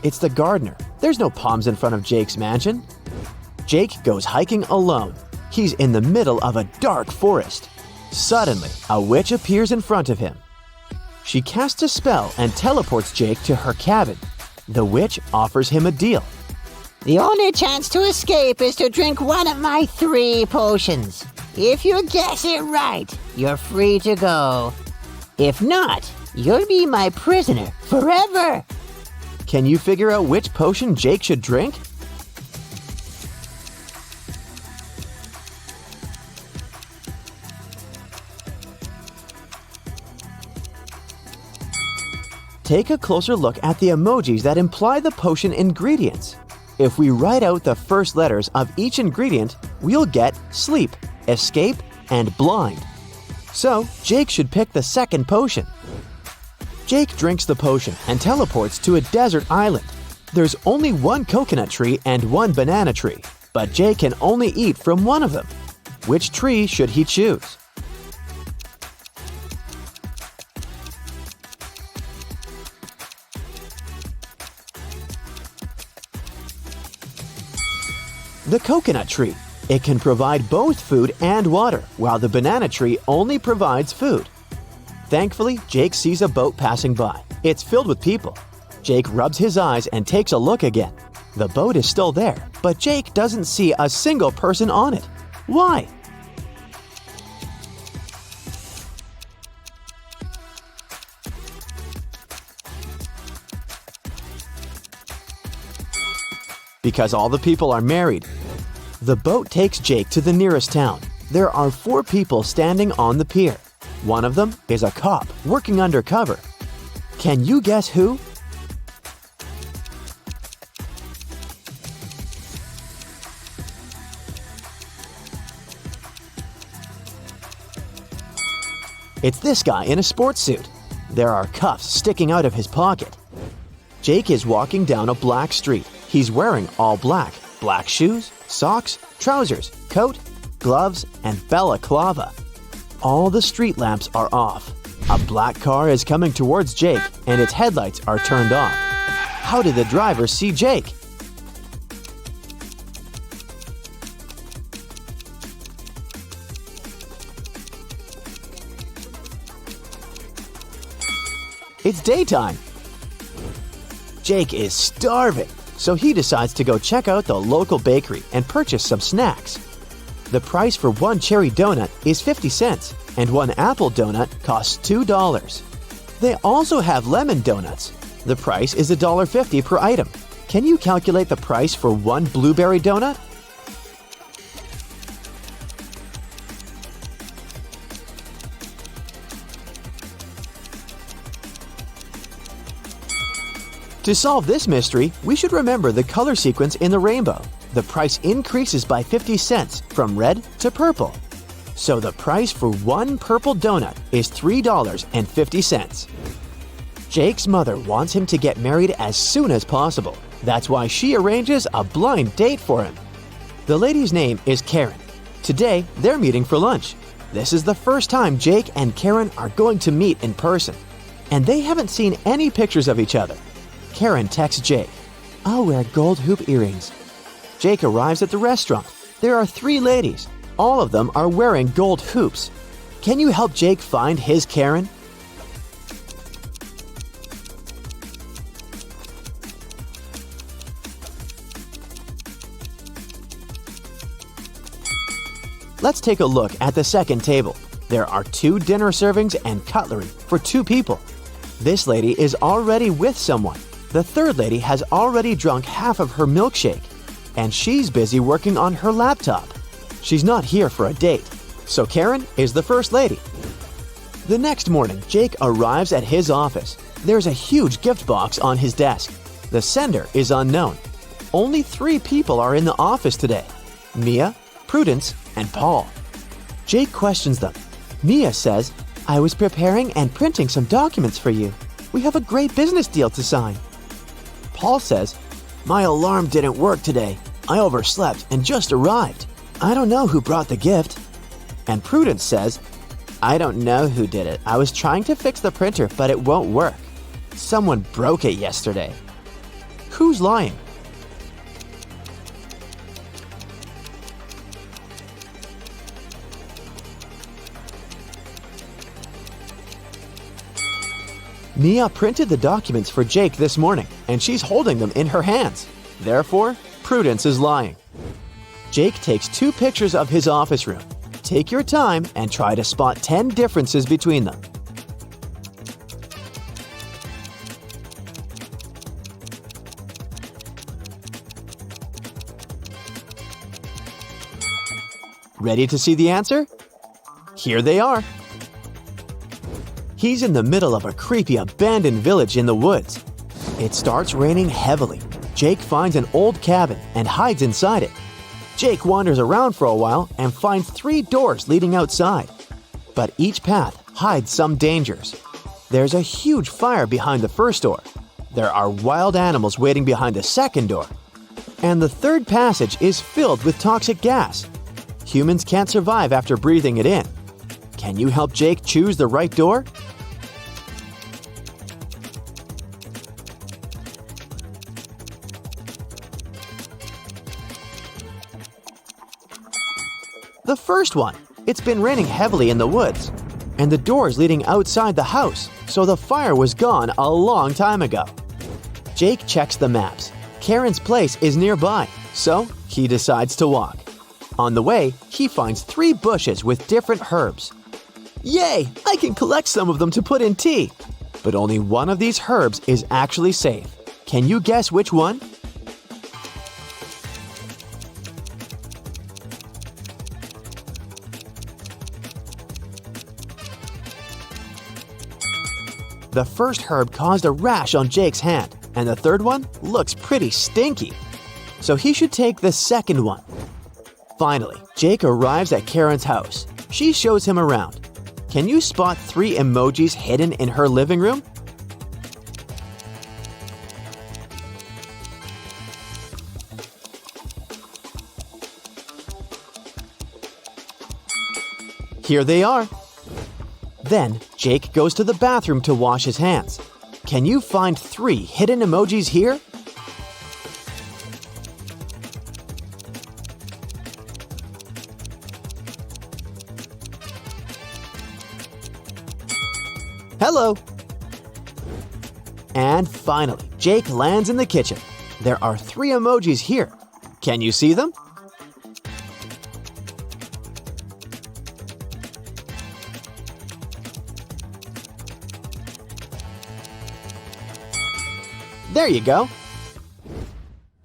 It's the gardener. There's no palms in front of Jake's mansion. Jake goes hiking alone. He's in the middle of a dark forest. Suddenly, a witch appears in front of him. She casts a spell and teleports Jake to her cabin. The witch offers him a deal. "The only chance to escape is to drink one of my 3 potions. If you guess it right, you're free to go. If not, you'll be my prisoner forever." Can you figure out which potion Jake should drink? Take a closer look at the emojis that imply the potion ingredients. If we write out the first letters of each ingredient, we'll get sleep, escape, and blind. So, Jake should pick the second potion. Jake drinks the potion and teleports to a desert island. There's only 1 coconut tree and 1 banana tree, but Jake can only eat from one of them. Which tree should he choose? The coconut tree. It can provide both food and water, while the banana tree only provides food. Thankfully, Jake sees a boat passing by. It's filled with people. Jake rubs his eyes and takes a look again. The boat is still there, but Jake doesn't see a single person on it. Why? Because all the people are married. The boat takes Jake to the nearest town. There are 4 people standing on the pier. One of them is a cop working undercover. Can you guess who? It's this guy in a sports suit. There are cuffs sticking out of his pocket. Jake is walking down a black street. He's wearing all black. Black shoes, socks, trousers, coat, gloves, and balaclava. All the street lamps are off. A black car is coming towards Jake, and its headlights are turned off. How did the driver see Jake? It's daytime. Jake is starving, so he decides to go check out the local bakery and purchase some snacks. The price for one cherry donut is 50 cents, and one apple donut costs $2. They also have lemon donuts. The price is $1.50 per item. Can you calculate the price for one blueberry donut? To solve this mystery, we should remember the color sequence in the rainbow. The price increases by 50 cents from red to purple. So the price for one purple donut is $3.50. Jake's mother wants him to get married as soon as possible. That's why she arranges a blind date for him. The lady's name is Karen. Today, they're meeting for lunch. This is the first time Jake and Karen are going to meet in person, and they haven't seen any pictures of each other. Karen texts Jake, "I'll wear gold hoop earrings." Jake arrives at the restaurant. There are 3 ladies. All of them are wearing gold hoops. Can you help Jake find his Karen? Let's take a look at the second table. There are 2 dinner servings and cutlery for 2 people. This lady is already with someone. The third lady has already drunk half of her milkshake, and she's busy working on her laptop. She's not here for a date, so Karen is the first lady. The next morning, Jake arrives at his office. There's a huge gift box on his desk. The sender is unknown. Only 3 people are in the office today: Mia, Prudence, and Paul. Jake questions them. Mia says, "I was preparing and printing some documents for you. We have a great business deal to sign." Paul says, "My alarm didn't work today. I overslept and just arrived. I don't know who brought the gift." And Prudence says, "I don't know who did it. I was trying to fix the printer, but it won't work. Someone broke it yesterday." Who's lying? Mia printed the documents for Jake this morning, and she's holding them in her hands. Therefore, Prudence is lying. Jake takes 2 pictures of his office room. Take your time and try to spot 10 differences between them. Ready to see the answer? Here they are. He's in the middle of a creepy abandoned village in the woods. It starts raining heavily. Jake finds an old cabin and hides inside it. Jake wanders around for a while and finds 3 doors leading outside. But each path hides some dangers. There's a huge fire behind the first door. There are wild animals waiting behind the second door. And the third passage is filled with toxic gas. Humans can't survive after breathing it in. Can you help Jake choose the right door? The first one. It's been raining heavily in the woods, and the door's leading outside the house, so the fire was gone a long time ago. Jake checks the maps. Karen's place is nearby, so he decides to walk. On the way, he finds 3 bushes with different herbs. Yay! I can collect some of them to put in tea! But only one of these herbs is actually safe. Can you guess which one? The first herb caused a rash on Jake's hand, and the third one looks pretty stinky. So he should take the second one. Finally, Jake arrives at Karen's house. She shows him around. Can you spot 3 emojis hidden in her living room? Here they are. Then, Jake goes to the bathroom to wash his hands. Can you find 3 hidden emojis here? Hello! And finally, Jake lands in the kitchen. There are 3 emojis here. Can you see them? There you go.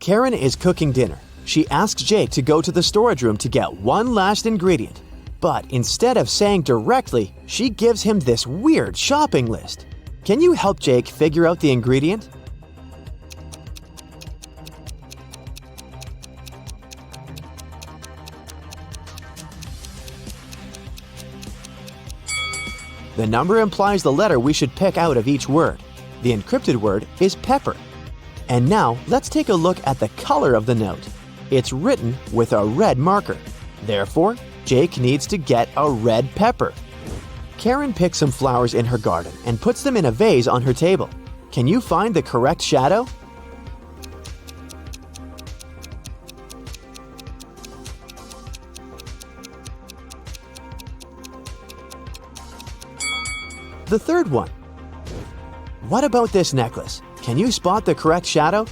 Karen is cooking dinner. She asks Jake to go to the storage room to get one last ingredient. But instead of saying directly, she gives him this weird shopping list. Can you help Jake figure out the ingredient? The number implies the letter we should pick out of each word. The encrypted word is pepper. And now let's take a look at the color of the note. It's written with a red marker. Therefore, Jake needs to get a red pepper. Karen picks some flowers in her garden and puts them in a vase on her table. Can you find the correct shadow? The third one. What about this necklace? Can you spot the correct shadow?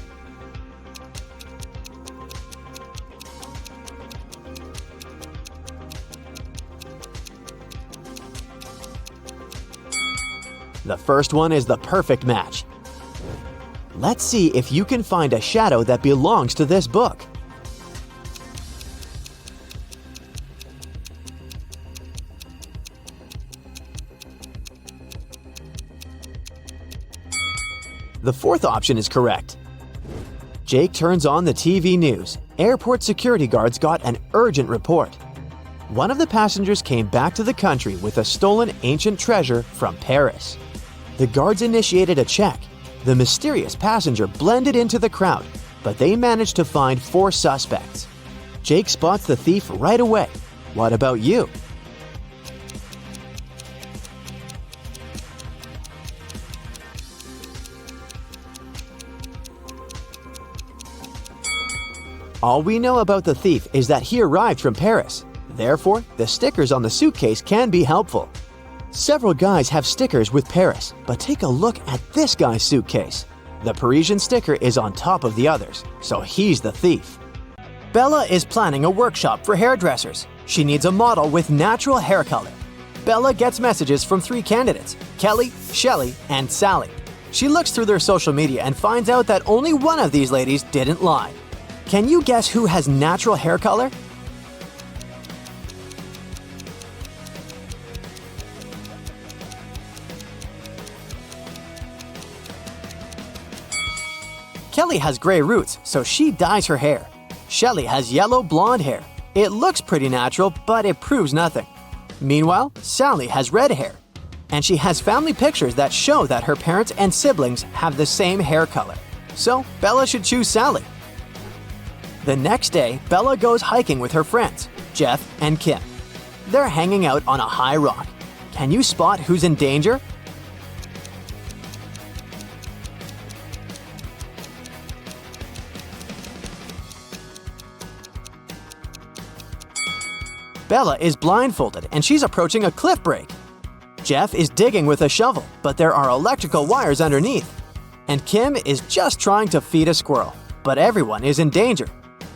The first one is the perfect match. Let's see if you can find a shadow that belongs to this book. The fourth option is correct. Jake turns on the TV news. Airport security guards got an urgent report. One of the passengers came back to the country with a stolen ancient treasure from Paris. The guards initiated a check. The mysterious passenger blended into the crowd, but they managed to find 4 suspects. Jake spots the thief right away. What about you? All we know about the thief is that he arrived from Paris. Therefore, the stickers on the suitcase can be helpful. Several guys have stickers with Paris, but take a look at this guy's suitcase. The Parisian sticker is on top of the others, so he's the thief. Bella is planning a workshop for hairdressers. She needs a model with natural hair color. Bella gets messages from 3 candidates, Kelly, Shelly, and Sally. She looks through their social media and finds out that only one of these ladies didn't lie. Can you guess who has natural hair color? Kelly has gray roots, so she dyes her hair. Shelly has yellow blonde hair. It looks pretty natural, but it proves nothing. Meanwhile, Sally has red hair. And she has family pictures that show that her parents and siblings have the same hair color. So, Bella should choose Sally. The next day, Bella goes hiking with her friends, Jeff and Kim. They're hanging out on a high rock. Can you spot who's in danger? Bella is blindfolded and she's approaching a cliff break. Jeff is digging with a shovel, but there are electrical wires underneath. And Kim is just trying to feed a squirrel, but everyone is in danger.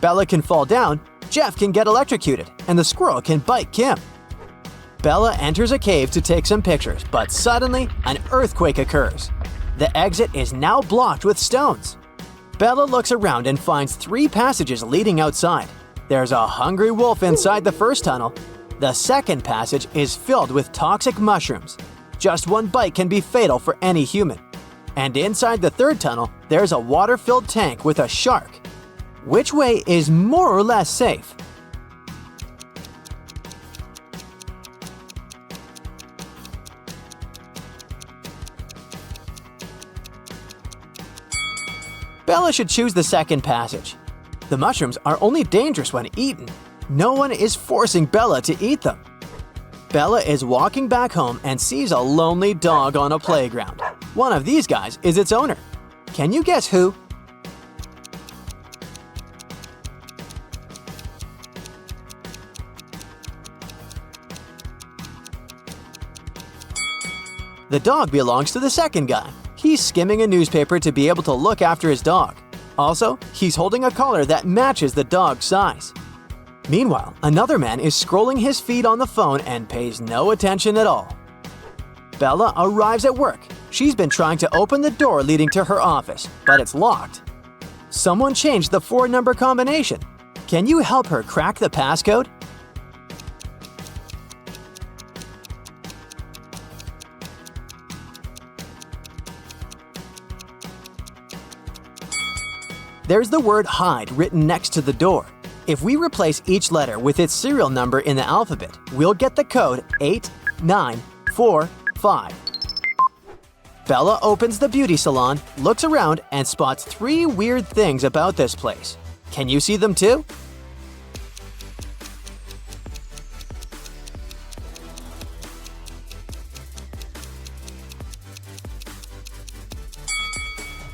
Bella can fall down, Jeff can get electrocuted, and the squirrel can bite Kim. Bella enters a cave to take some pictures, but suddenly, an earthquake occurs. The exit is now blocked with stones. Bella looks around and finds 3 passages leading outside. There's a hungry wolf inside the first tunnel. The second passage is filled with toxic mushrooms. Just one bite can be fatal for any human. And inside the third tunnel, there's a water-filled tank with a shark. Which way is more or less safe? Bella should choose the second passage. The mushrooms are only dangerous when eaten. No one is forcing Bella to eat them. Bella is walking back home and sees a lonely dog on a playground. One of these guys is its owner. Can you guess who? The dog belongs to the second guy. He's skimming a newspaper to be able to look after his dog. Also, he's holding a collar that matches the dog's size. Meanwhile, another man is scrolling his feed on the phone and pays no attention at all. Bella arrives at work. She's been trying to open the door leading to her office, but it's locked. Someone changed the 4-number combination. Can you help her crack the passcode? There's the word hide written next to the door. If we replace each letter with its serial number in the alphabet, we'll get the code 8945. Bella opens the beauty salon, looks around, and spots 3 weird things about this place. Can you see them too?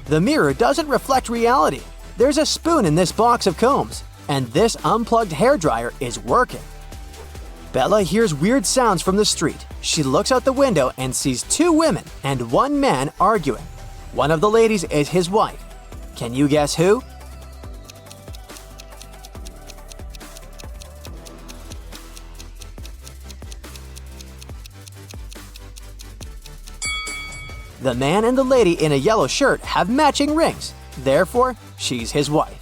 The mirror doesn't reflect reality. There's a spoon in this box of combs, and this unplugged hairdryer is working. Bella hears weird sounds from the street. She looks out the window and sees 2 women and 1 man arguing. One of the ladies is his wife. Can you guess who? The man and the lady in a yellow shirt have matching rings. Therefore, she's his wife.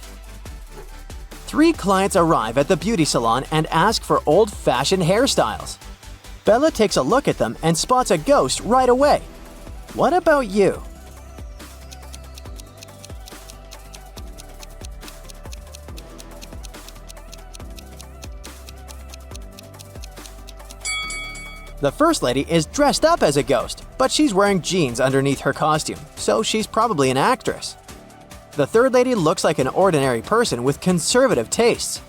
3 clients arrive at the beauty salon and ask for old-fashioned hairstyles. Bella takes a look at them and spots a ghost right away. What about you? The first lady is dressed up as a ghost, but she's wearing jeans underneath her costume, so she's probably an actress. The third lady looks like an ordinary person with conservative tastes.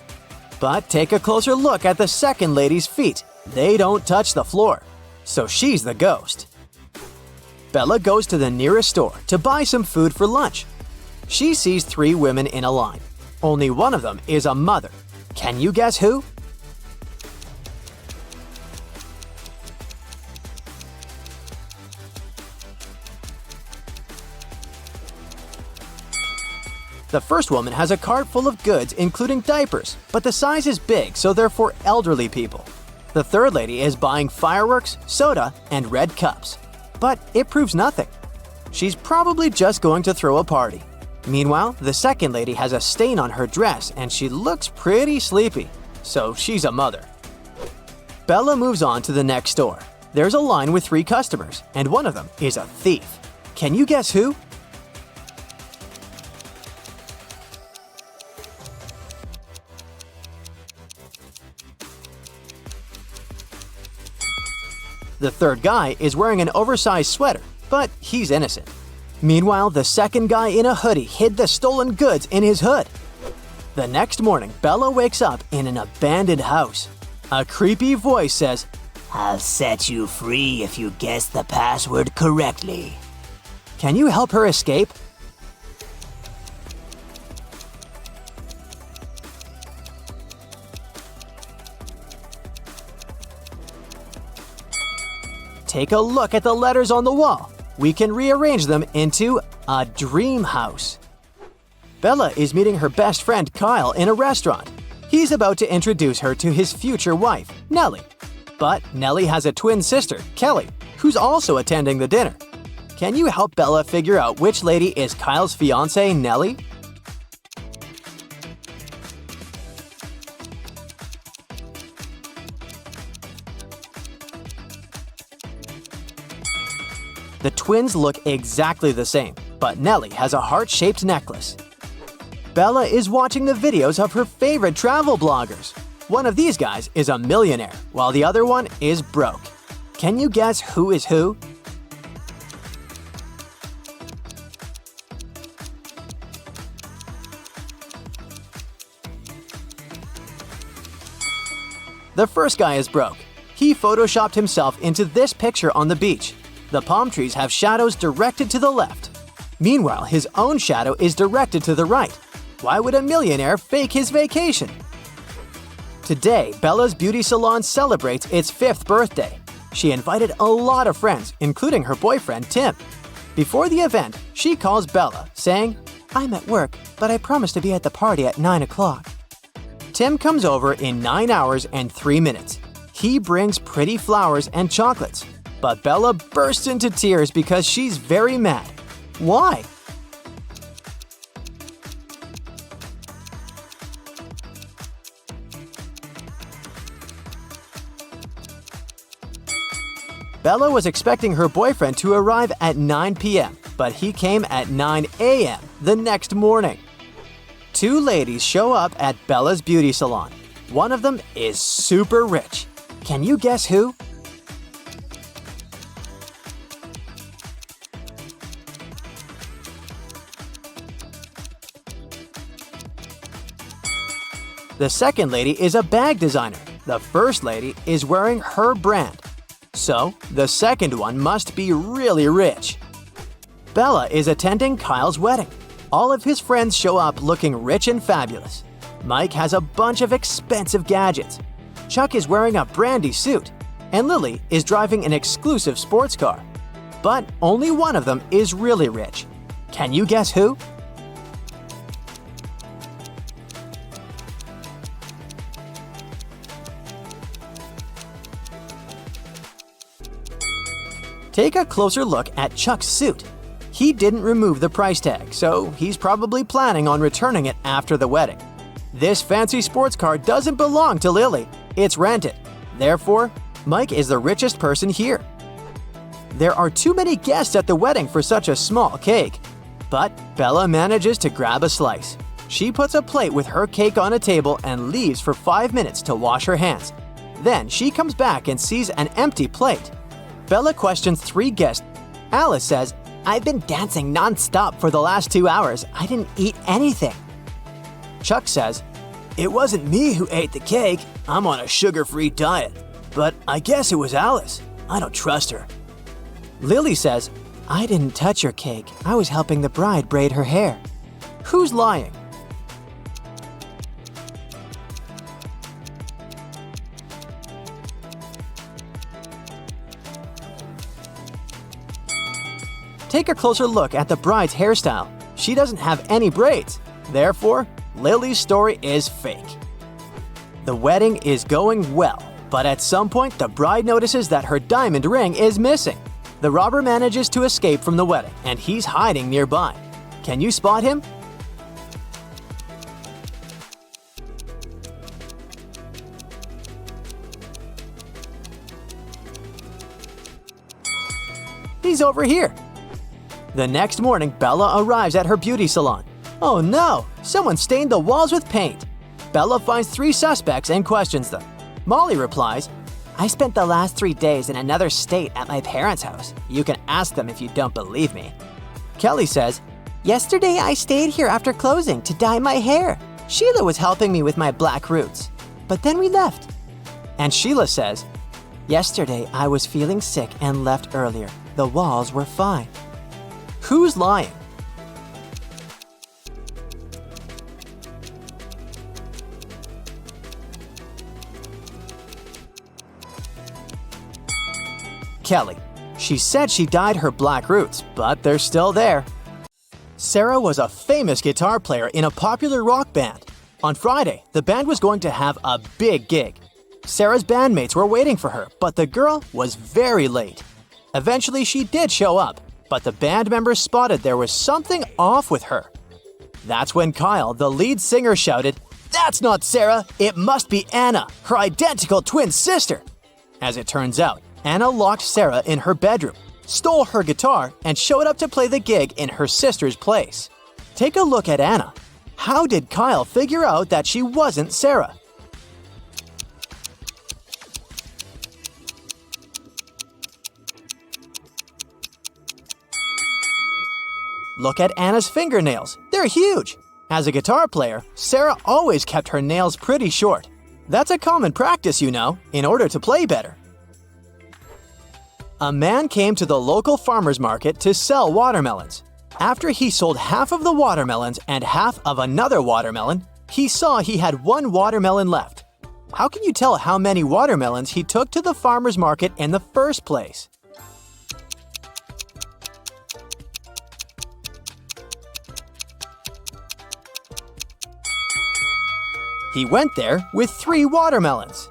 But take a closer look at the second lady's feet. They don't touch the floor, so she's the ghost. Bella goes to the nearest store to buy some food for lunch. She sees 3 women in a line. Only one of them is a mother. Can you guess who? The first woman has a cart full of goods including diapers, but the size is big, so they're for elderly people. The third lady is buying fireworks, soda, and red cups. But it proves nothing. She's probably just going to throw a party. Meanwhile, the second lady has a stain on her dress and she looks pretty sleepy, so she's a mother. Bella moves on to the next store. There's a line with 3 customers, and one of them is a thief. Can you guess who? The third guy is wearing an oversized sweater, but he's innocent. Meanwhile, the second guy in a hoodie hid the stolen goods in his hood. The next morning, Bella wakes up in an abandoned house. A creepy voice says, I'll set you free if you guess the password correctly. "Can you help her escape?" Take a look at the letters on the wall. We can rearrange them into a dream house. Bella is meeting her best friend Kyle in a restaurant. He's about to introduce her to his future wife, Nellie. But Nellie has a twin sister, Kelly, who's also attending the dinner. Can you help Bella figure out which lady is Kyle's fiancée, Nellie? The twins look exactly the same, but Nellie has a heart-shaped necklace. Bella is watching the videos of her favorite travel bloggers. One of these guys is a millionaire, while the other one is broke. Can you guess who is who? The first guy is broke. He photoshopped himself into this picture on the beach. The palm trees have shadows directed to the left. Meanwhile, his own shadow is directed to the right. Why would a millionaire fake his vacation? Today, Bella's beauty salon celebrates its 5th birthday. She invited a lot of friends, including her boyfriend, Tim. Before the event, she calls Bella, saying, "I'm at work, but I promise to be at the party at 9 o'clock." Tim comes over in 9 hours and 3 minutes. He brings pretty flowers and chocolates, but Bella bursts into tears because she's very mad. Why? Bella was expecting her boyfriend to arrive at 9 p.m., but he came at 9 a.m. the next morning. 2 ladies show up at Bella's beauty salon. One of them is super rich. Can you guess who? The second lady is a bag designer. The first lady is wearing her brand. So, the second one must be really rich. Bella is attending Kyle's wedding. All of his friends show up looking rich and fabulous. Mike has a bunch of expensive gadgets. Chuck is wearing a brandy suit. And Lily is driving an exclusive sports car. But only one of them is really rich. Can you guess who? Take a closer look at Chuck's suit. He didn't remove the price tag, so he's probably planning on returning it after the wedding. This fancy sports car doesn't belong to Lily. It's rented. Therefore, Mike is the richest person here. There are too many guests at the wedding for such a small cake. But Bella manages to grab a slice. She puts a plate with her cake on a table and leaves for 5 minutes to wash her hands. Then she comes back and sees an empty plate. Bella questions 3 guests. Alice says, "I've been dancing non-stop for the last 2 hours. I didn't eat anything." Chuck says, "It wasn't me who ate the cake. I'm on a sugar-free diet. But I guess it was Alice. I don't trust her." Lily says, "I didn't touch your cake. I was helping the bride braid her hair." Who's lying? Take a closer look at the bride's hairstyle. She doesn't have any braids. Therefore, Lily's story is fake. The wedding is going well, but at some point the bride notices that her diamond ring is missing. The robber manages to escape from the wedding, and he's hiding nearby. Can you spot him? He's over here. The next morning, Bella arrives at her beauty salon. Oh no! Someone stained the walls with paint. Bella finds 3 suspects and questions them. Molly replies, "I spent the last 3 days in another state at my parents' house. You can ask them if you don't believe me." Kelly says, "Yesterday I stayed here after closing to dye my hair. Sheila was helping me with my black roots. But then we left." And Sheila says, "Yesterday I was feeling sick and left earlier. The walls were fine." Who's lying? Kelly. She said she dyed her black roots, but they're still there. Sarah was a famous guitar player in a popular rock band. On Friday, the band was going to have a big gig. Sarah's bandmates were waiting for her, but the girl was very late. Eventually, she did show up, but the band members spotted there was something off with her. That's when Kyle, the lead singer, shouted, "That's not Sarah! It must be Anna, her identical twin sister!" As it turns out, Anna locked Sarah in her bedroom, stole her guitar, and showed up to play the gig in her sister's place. Take a look at Anna. How did Kyle figure out that she wasn't Sarah? Look at Anna's fingernails. They're huge. As a guitar player, Sarah always kept her nails pretty short. That's a common practice, you know, in order to play better. A man came to the local farmer's market to sell watermelons. After he sold half of the watermelons and half of another watermelon, he saw he had one watermelon left. How can you tell how many watermelons he took to the farmer's market in the first place? He went there with 3 watermelons.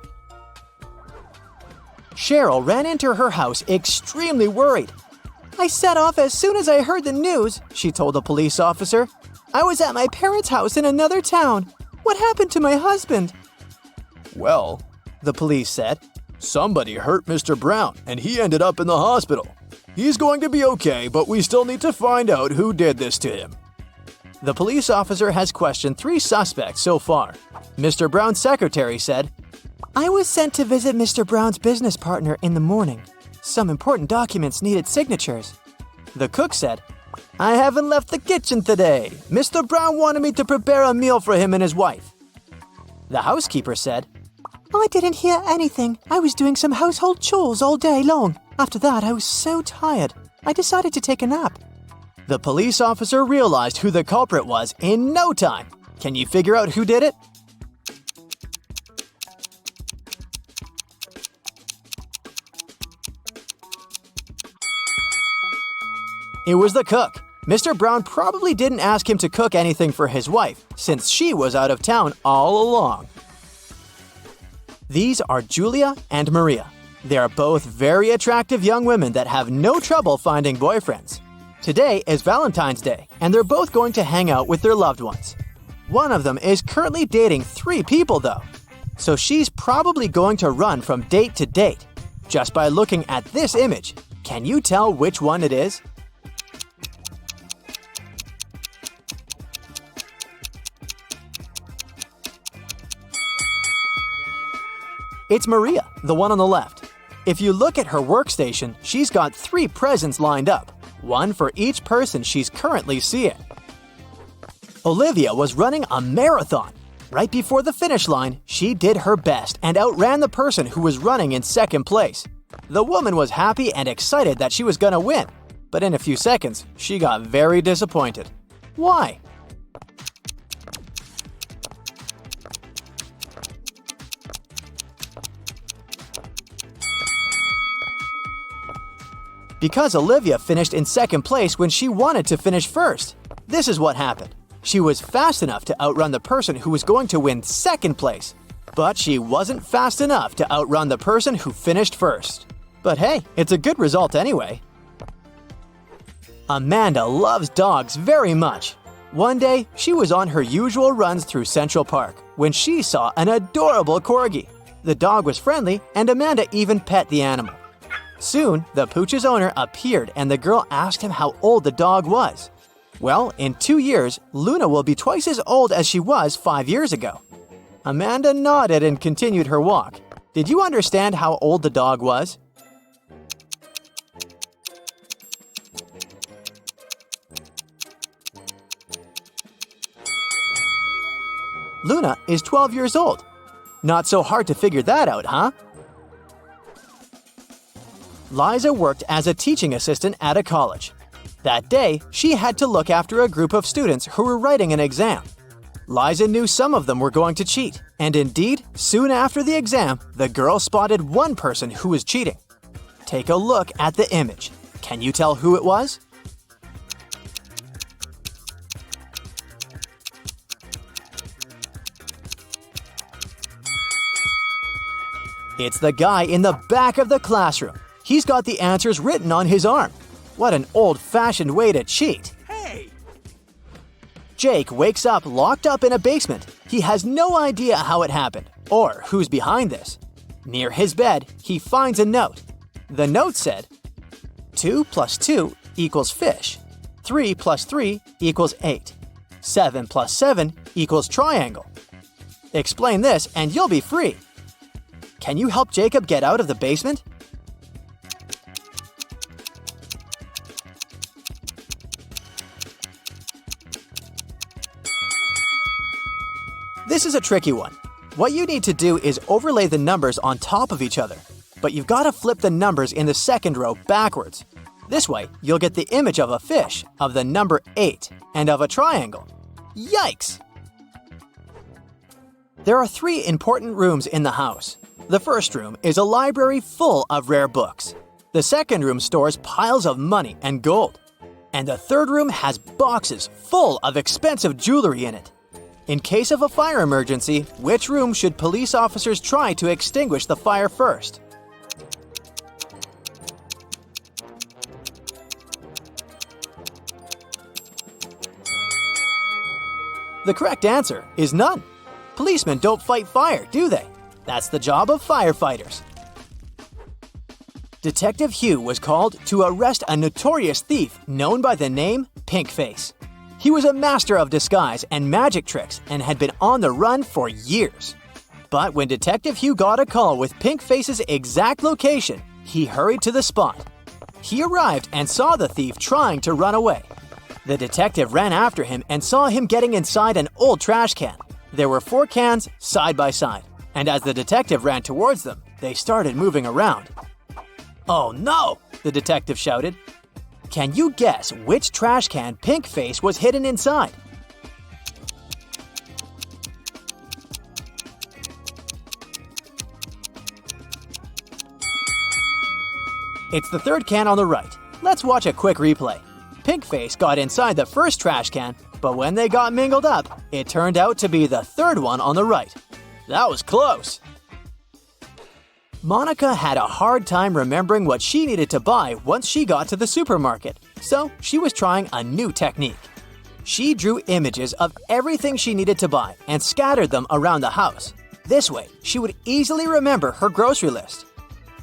Cheryl ran into her house extremely worried. "I set off as soon as I heard the news," she told a police officer. "I was at my parents' house in another town. What happened to my husband?" Well, the police said, somebody hurt Mr. Brown and he ended up in the hospital. He's going to be okay, but we still need to find out who did this to him. The police officer has questioned 3 suspects so far. Mr. Brown's secretary said, "I was sent to visit Mr. Brown's business partner in the morning. Some important documents needed signatures." The cook said, "I haven't left the kitchen today. Mr. Brown wanted me to prepare a meal for him and his wife." The housekeeper said, "I didn't hear anything. I was doing some household chores all day long. After that, I was so tired. I decided to take a nap." The police officer realized who the culprit was in no time. Can you figure out who did it? It was the cook. Mr. Brown probably didn't ask him to cook anything for his wife, since she was out of town all along. These are Julia and Maria. They are both very attractive young women that have no trouble finding boyfriends. Today is Valentine's Day, and they're both going to hang out with their loved ones. One of them is currently dating 3 people though, so she's probably going to run from date to date. Just by looking at this image, can you tell which one it is? It's Maria, the one on the left. If you look at her workstation, she's got 3 presents lined up, one for each person she's currently seeing. Olivia was running a marathon. Right before the finish line, she did her best and outran the person who was running in second place. The woman was happy and excited that she was gonna win, but in a few seconds, she got very disappointed. Why? Because Olivia finished in second place when she wanted to finish first. This is what happened. She was fast enough to outrun the person who was going to win second place, but she wasn't fast enough to outrun the person who finished first. But hey, it's a good result anyway. Amanda loves dogs very much. One day, she was on her usual runs through Central Park when she saw an adorable corgi. The dog was friendly, and Amanda even pet the animal. Soon, the pooch's owner appeared and the girl asked him how old the dog was. Well, in 2 years, Luna will be twice as old as she was 5 years ago. Amanda nodded and continued her walk. Did you understand how old the dog was? Luna is 12 years old. Not so hard to figure that out, huh? Liza worked as a teaching assistant at a college. That day, she had to look after a group of students who were writing an exam. Liza knew some of them were going to cheat, and indeed, soon after the exam, the girl spotted one person who was cheating. Take a look at the image. Can you tell who it was? It's the guy in the back of the classroom. He's got the answers written on his arm. What an old-fashioned way to cheat. Hey! Jake wakes up locked up in a basement. He has no idea how it happened or who's behind this. Near his bed, he finds a note. The note said, 2 plus 2 equals fish. 3 plus 3 equals 8. 7 plus 7 equals triangle. Explain this and you'll be free. Can you help Jacob get out of the basement? This is a tricky one. What you need to do is overlay the numbers on top of each other. but you've got to flip the numbers in the second row backwards. This way, you'll get the image of a fish, of the number 8, and of a triangle. Yikes! There are 3 important rooms in the house. The first room is a library full of rare books. The second room stores piles of money and gold. And the third room has boxes full of expensive jewelry in it. In case of a fire emergency, which room should police officers try to extinguish the fire first? The correct answer is none. Policemen don't fight fire, do they? That's the job of firefighters. Detective Hugh was called to arrest a notorious thief known by the name Pinkface. He was a master of disguise and magic tricks and had been on the run for years. But when Detective Hugh got a call with Pinkface's exact location, he hurried to the spot. He arrived and saw the thief trying to run away. The detective ran after him and saw him getting inside an old trash can. There were 4 cans side by side, and as the detective ran towards them, they started moving around. "Oh no!" the detective shouted. Can you guess which trash can Pinkface was hidden inside? It's the third can on the right. Let's watch a quick replay. Pinkface got inside the first trash can, but when they got mingled up, it turned out to be the third one on the right. That was close. Monica had a hard time remembering what she needed to buy once she got to the supermarket, so she was trying a new technique. She drew images of everything she needed to buy and scattered them around the house. This way, she would easily remember her grocery list.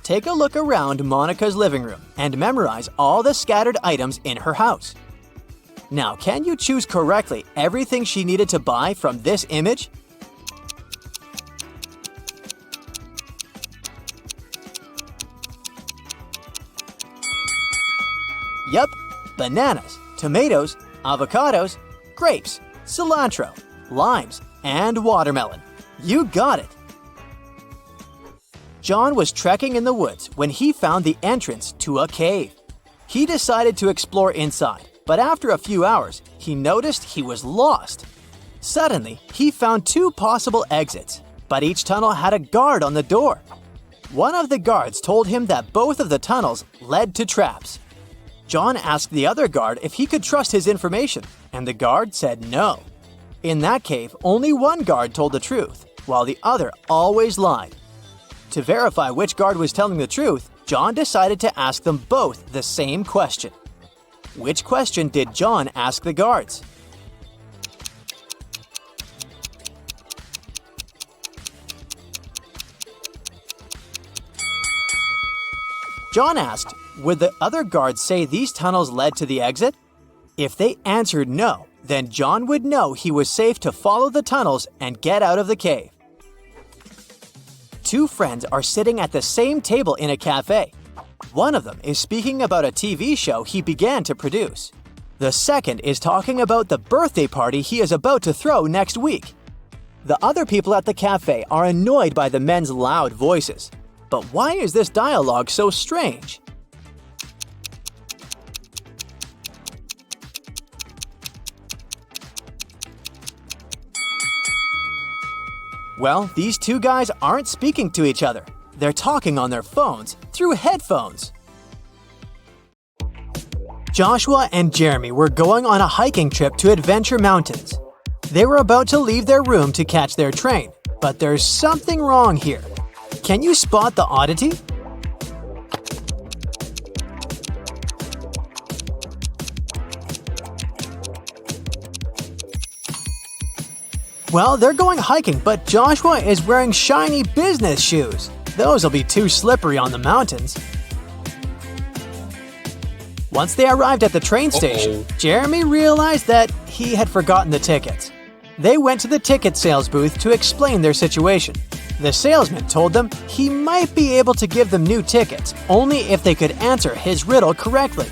Take a look around Monica's living room and memorize all the scattered items in her house. Now, can you choose correctly everything she needed to buy from this image? Yup, bananas, tomatoes, avocados, grapes, cilantro, limes, and watermelon. You got it! John was trekking in the woods when he found the entrance to a cave. He decided to explore inside, but after a few hours, he noticed he was lost. Suddenly, he found 2 possible exits, but each tunnel had a guard on the door. One of the guards told him that both of the tunnels led to traps. John asked the other guard if he could trust his information, and the guard said no. In that cave, only one guard told the truth, while the other always lied. To verify which guard was telling the truth, John decided to ask them both the same question. Which question did John ask the guards? John asked, would the other guards say these tunnels led to the exit? If they answered no, then John would know he was safe to follow the tunnels and get out of the cave. 2 friends are sitting at the same table in a cafe. One of them is speaking about a TV show he began to produce. The second is talking about the birthday party he is about to throw next week. The other people at the cafe are annoyed by the men's loud voices. But why is this dialogue so strange? Well, these 2 guys aren't speaking to each other. They're talking on their phones through headphones. Joshua and Jeremy were going on a hiking trip to Adventure Mountains. They were about to leave their room to catch their train, but there's something wrong here. Can you spot the oddity? Well, they're going hiking, but Joshua is wearing shiny business shoes. Those will be too slippery on the mountains. Once they arrived at the train station, Jeremy realized that he had forgotten the tickets. They went to the ticket sales booth to explain their situation. The salesman told them he might be able to give them new tickets, only if they could answer his riddle correctly.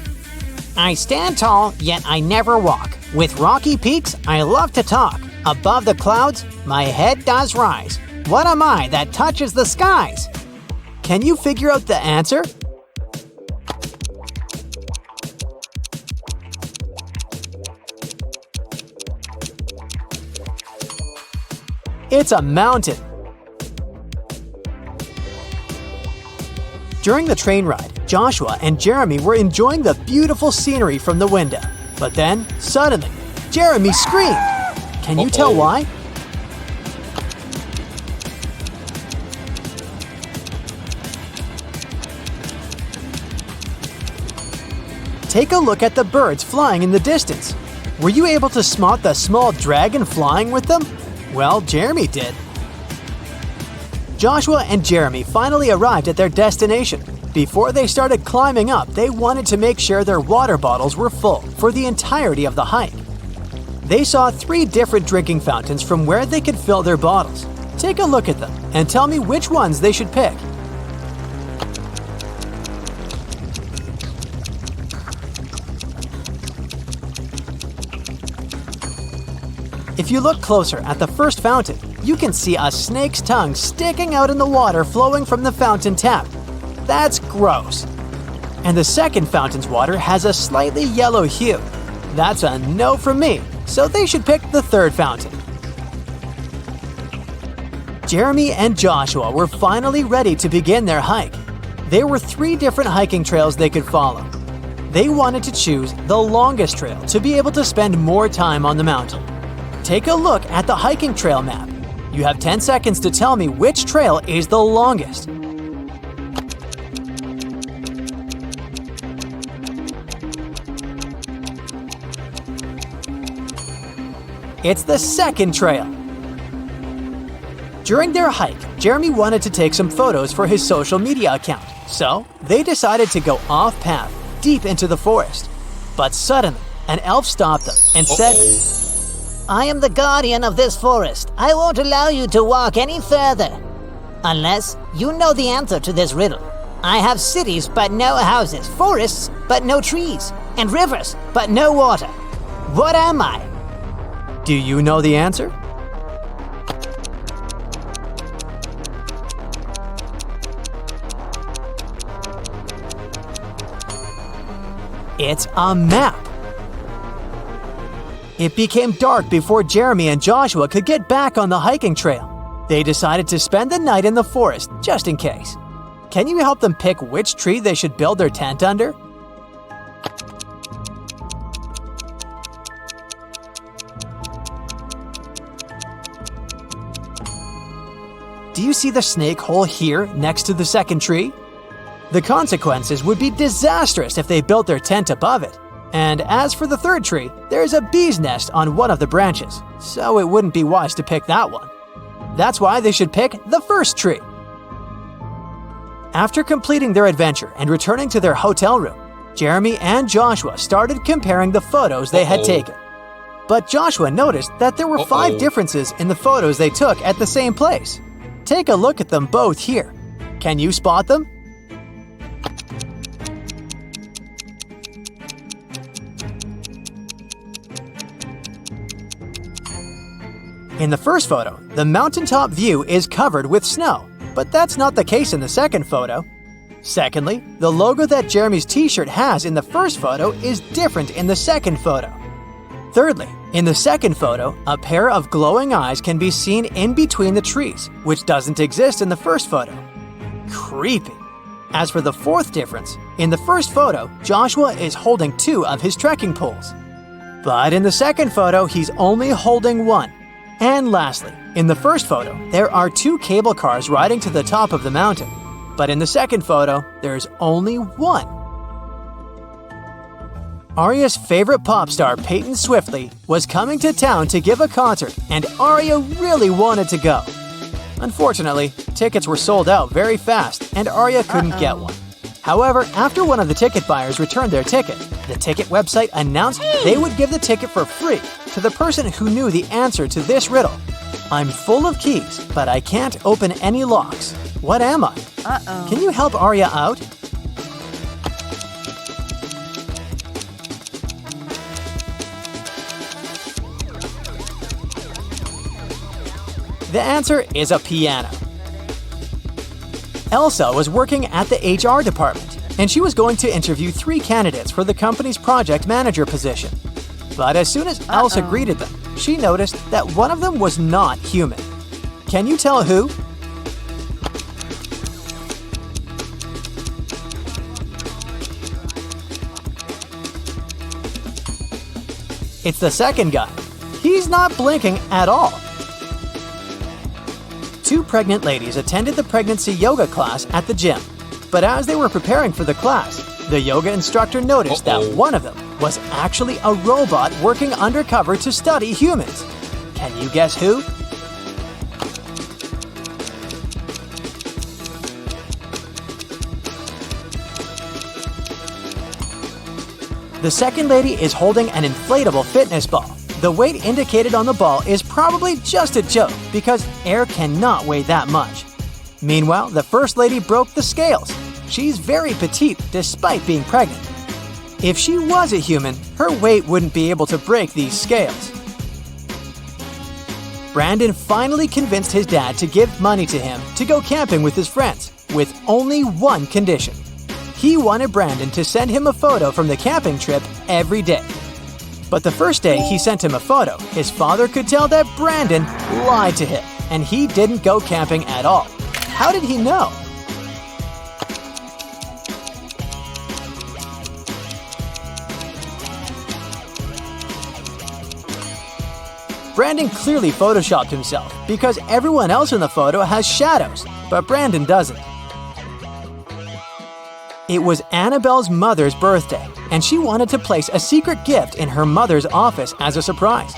I stand tall, yet I never walk. With rocky peaks, I love to talk. Above the clouds, my head does rise. What am I that touches the skies? Can you figure out the answer? It's a mountain. During the train ride, Joshua and Jeremy were enjoying the beautiful scenery from the window. But then, suddenly, Jeremy screamed. Can you tell why? Take a look at the birds flying in the distance. Were you able to spot the small dragon flying with them? Well, Jeremy did. Joshua and Jeremy finally arrived at their destination. Before they started climbing up, they wanted to make sure their water bottles were full for the entirety of the hike. They saw 3 different drinking fountains from where they could fill their bottles. Take a look at them and tell me which ones they should pick. If you look closer at the first fountain, you can see a snake's tongue sticking out in the water flowing from the fountain tap. That's gross. And the second fountain's water has a slightly yellow hue. That's a no from me, so they should pick the third fountain. Jeremy and Joshua were finally ready to begin their hike. There were 3 different hiking trails they could follow. They wanted to choose the longest trail to be able to spend more time on the mountain. Take a look at the hiking trail map. You have 10 seconds to tell me which trail is the longest. It's the second trail. During their hike, Jeremy wanted to take some photos for his social media account, so they decided to go off-path, deep into the forest. But suddenly, an elf stopped them and said, I am the guardian of this forest. I won't allow you to walk any further. Unless you know the answer to this riddle. I have cities but no houses, forests but no trees, and rivers but no water. What am I? Do you know the answer? It's a map. It became dark before Jeremy and Joshua could get back on the hiking trail. They decided to spend the night in the forest, just in case. Can you help them pick which tree they should build their tent under? Do you see the snake hole here next to the second tree? The consequences would be disastrous if they built their tent above it. And as for the third tree, there's a bee's nest on one of the branches, so it wouldn't be wise to pick that one. That's why they should pick the first tree. After completing their adventure and returning to their hotel room, Jeremy and Joshua started comparing the photos they had taken. But Joshua noticed that there were 5 differences in the photos they took at the same place. Take a look at them both here. Can you spot them? In the first photo, the mountaintop view is covered with snow, but that's not the case in the second photo. Secondly, the logo that Jeremy's t-shirt has in the first photo is different in the second photo. Thirdly, in the second photo, a pair of glowing eyes can be seen in between the trees, which doesn't exist in the first photo. Creepy. As for the fourth difference, in the first photo, Joshua is holding 2 of his trekking poles. But in the second photo, he's only holding 1. And lastly, in the first photo, there are 2 cable cars riding to the top of the mountain. But in the second photo, there's only 1. Arya's favorite pop star, Peyton Swiftly, was coming to town to give a concert, and Arya really wanted to go. Unfortunately, tickets were sold out very fast, and Arya couldn't get one. However, after one of the ticket buyers returned their ticket, the ticket website announced they would give the ticket for free to the person who knew the answer to this riddle. I'm full of keys, but I can't open any locks. What am I? Can you help Arya out? The answer is a piano. Elsa was working at the HR department, and she was going to interview 3 candidates for the company's project manager position. But as soon as Elsa greeted them, she noticed that one of them was not human. Can you tell who? It's the second guy. He's not blinking at all. 2 pregnant ladies attended the pregnancy yoga class at the gym. But as they were preparing for the class, the yoga instructor noticed that one of them was actually a robot working undercover to study humans. Can you guess who? The second lady is holding an inflatable fitness ball. The weight indicated on the ball is probably just a joke because air cannot weigh that much. Meanwhile, the first lady broke the scales. She's very petite despite being pregnant. If she was a human, her weight wouldn't be able to break these scales. Brandon finally convinced his dad to give money to him to go camping with his friends, with only one condition. He wanted Brandon to send him a photo from the camping trip every day. But the first day he sent him a photo, his father could tell that Brandon lied to him, and he didn't go camping at all. How did he know? Brandon clearly photoshopped himself because everyone else in the photo has shadows, but Brandon doesn't. It was Annabelle's mother's birthday, and she wanted to place a secret gift in her mother's office as a surprise.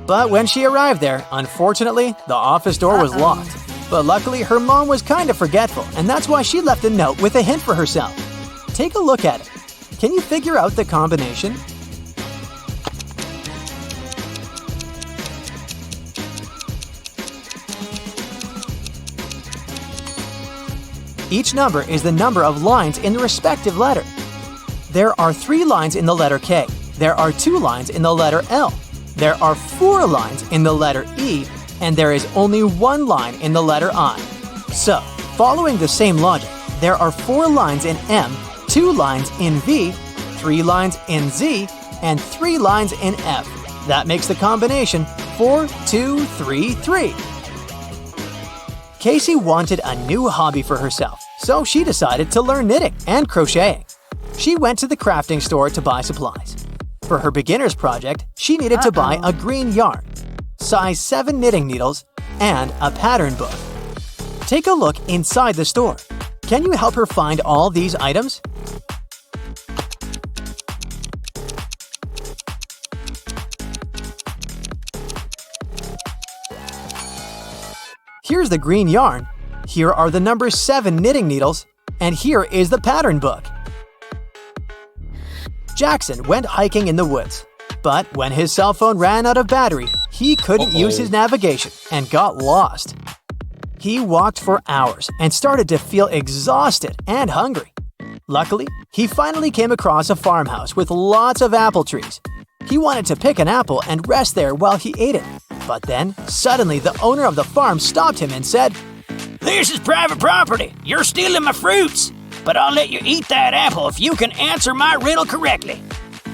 But when she arrived there, unfortunately, the office door was locked. But luckily, her mom was kind of forgetful, and that's why she left a note with a hint for herself. Take a look at it. Can you figure out the combination? Each number is the number of lines in the respective letter. There are 3 lines in the letter K. There are 2 lines in the letter L. There are 4 lines in the letter E, and there is only 1 line in the letter I. So, following the same logic, there are 4 lines in M, 2 lines in V, 3 lines in Z, and 3 lines in F. That makes the combination 4, 2, 3, 3. Casey wanted a new hobby for herself, so she decided to learn knitting and crocheting. She went to the crafting store to buy supplies. For her beginner's project, she needed to buy a green yarn, size 7 knitting needles, and a pattern book. Take a look inside the store. Can you help her find all these items? Here's the green yarn, here are the number 7 knitting needles, and here is the pattern book. Jackson went hiking in the woods, but when his cell phone ran out of battery, he couldn't use his navigation and got lost. He walked for hours and started to feel exhausted and hungry. Luckily, he finally came across a farmhouse with lots of apple trees. He wanted to pick an apple and rest there while he ate it. But then, suddenly the owner of the farm stopped him and said, "This is private property. You're stealing my fruits. But I'll let you eat that apple if you can answer my riddle correctly.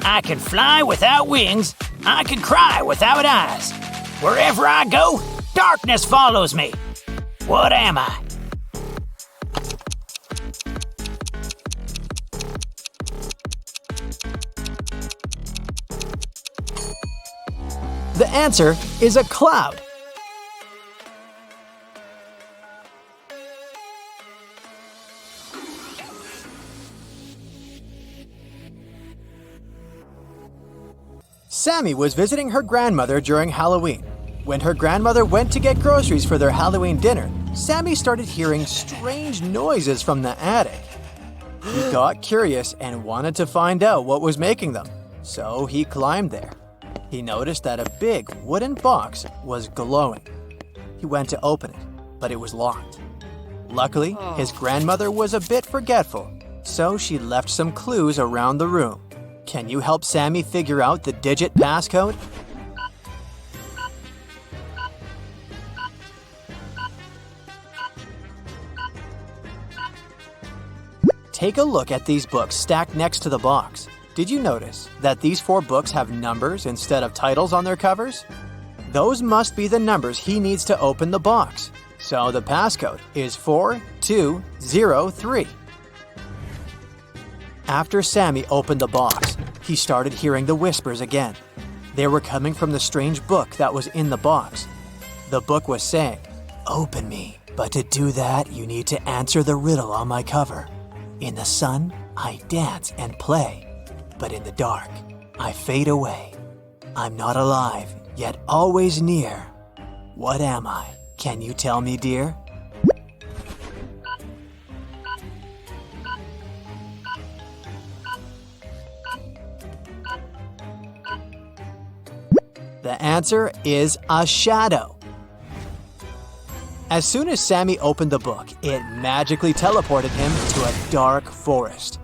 I can fly without wings. I can cry without eyes. Wherever I go, darkness follows me. What am I?" The answer is a cloud. Sammy was visiting her grandmother during Halloween. When her grandmother went to get groceries for their Halloween dinner, Sammy started hearing strange noises from the attic. He got curious and wanted to find out what was making them, so he climbed there. He noticed that a big wooden box was glowing. He went to open it, but it was locked. Luckily, his grandmother was a bit forgetful, so she left some clues around the room. Can you help Sammy figure out the digit passcode? Take a look at these books stacked next to the box. Did you notice that these 4 books have numbers instead of titles on their covers? Those must be the numbers he needs to open the box. So the passcode is 4203. After Sammy opened the box, he started hearing the whispers again. They were coming from the strange book that was in the box. The book was saying, "Open me, but to do that, you need to answer the riddle on my cover. In the sun, I dance and play, but in the dark, I fade away. I'm not alive, yet always near. What am I? Can you tell me, dear?" The answer is a shadow. As soon as Sammy opened the book, it magically teleported him to a dark forest.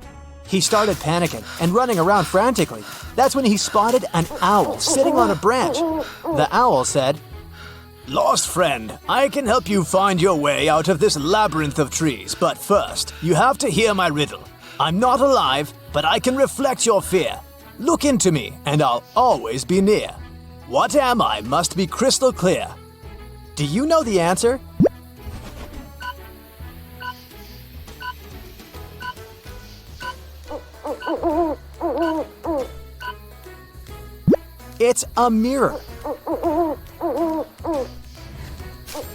He started panicking and running around frantically. That's when he spotted an owl sitting on a branch. The owl said, Lost friend, I can help you find your way out of this labyrinth of trees, but first, you have to hear my riddle. I'm not alive, but I can reflect your fear. Look into me, and I'll always be near. What am I must be crystal clear. "Do you know the answer?" It's a mirror.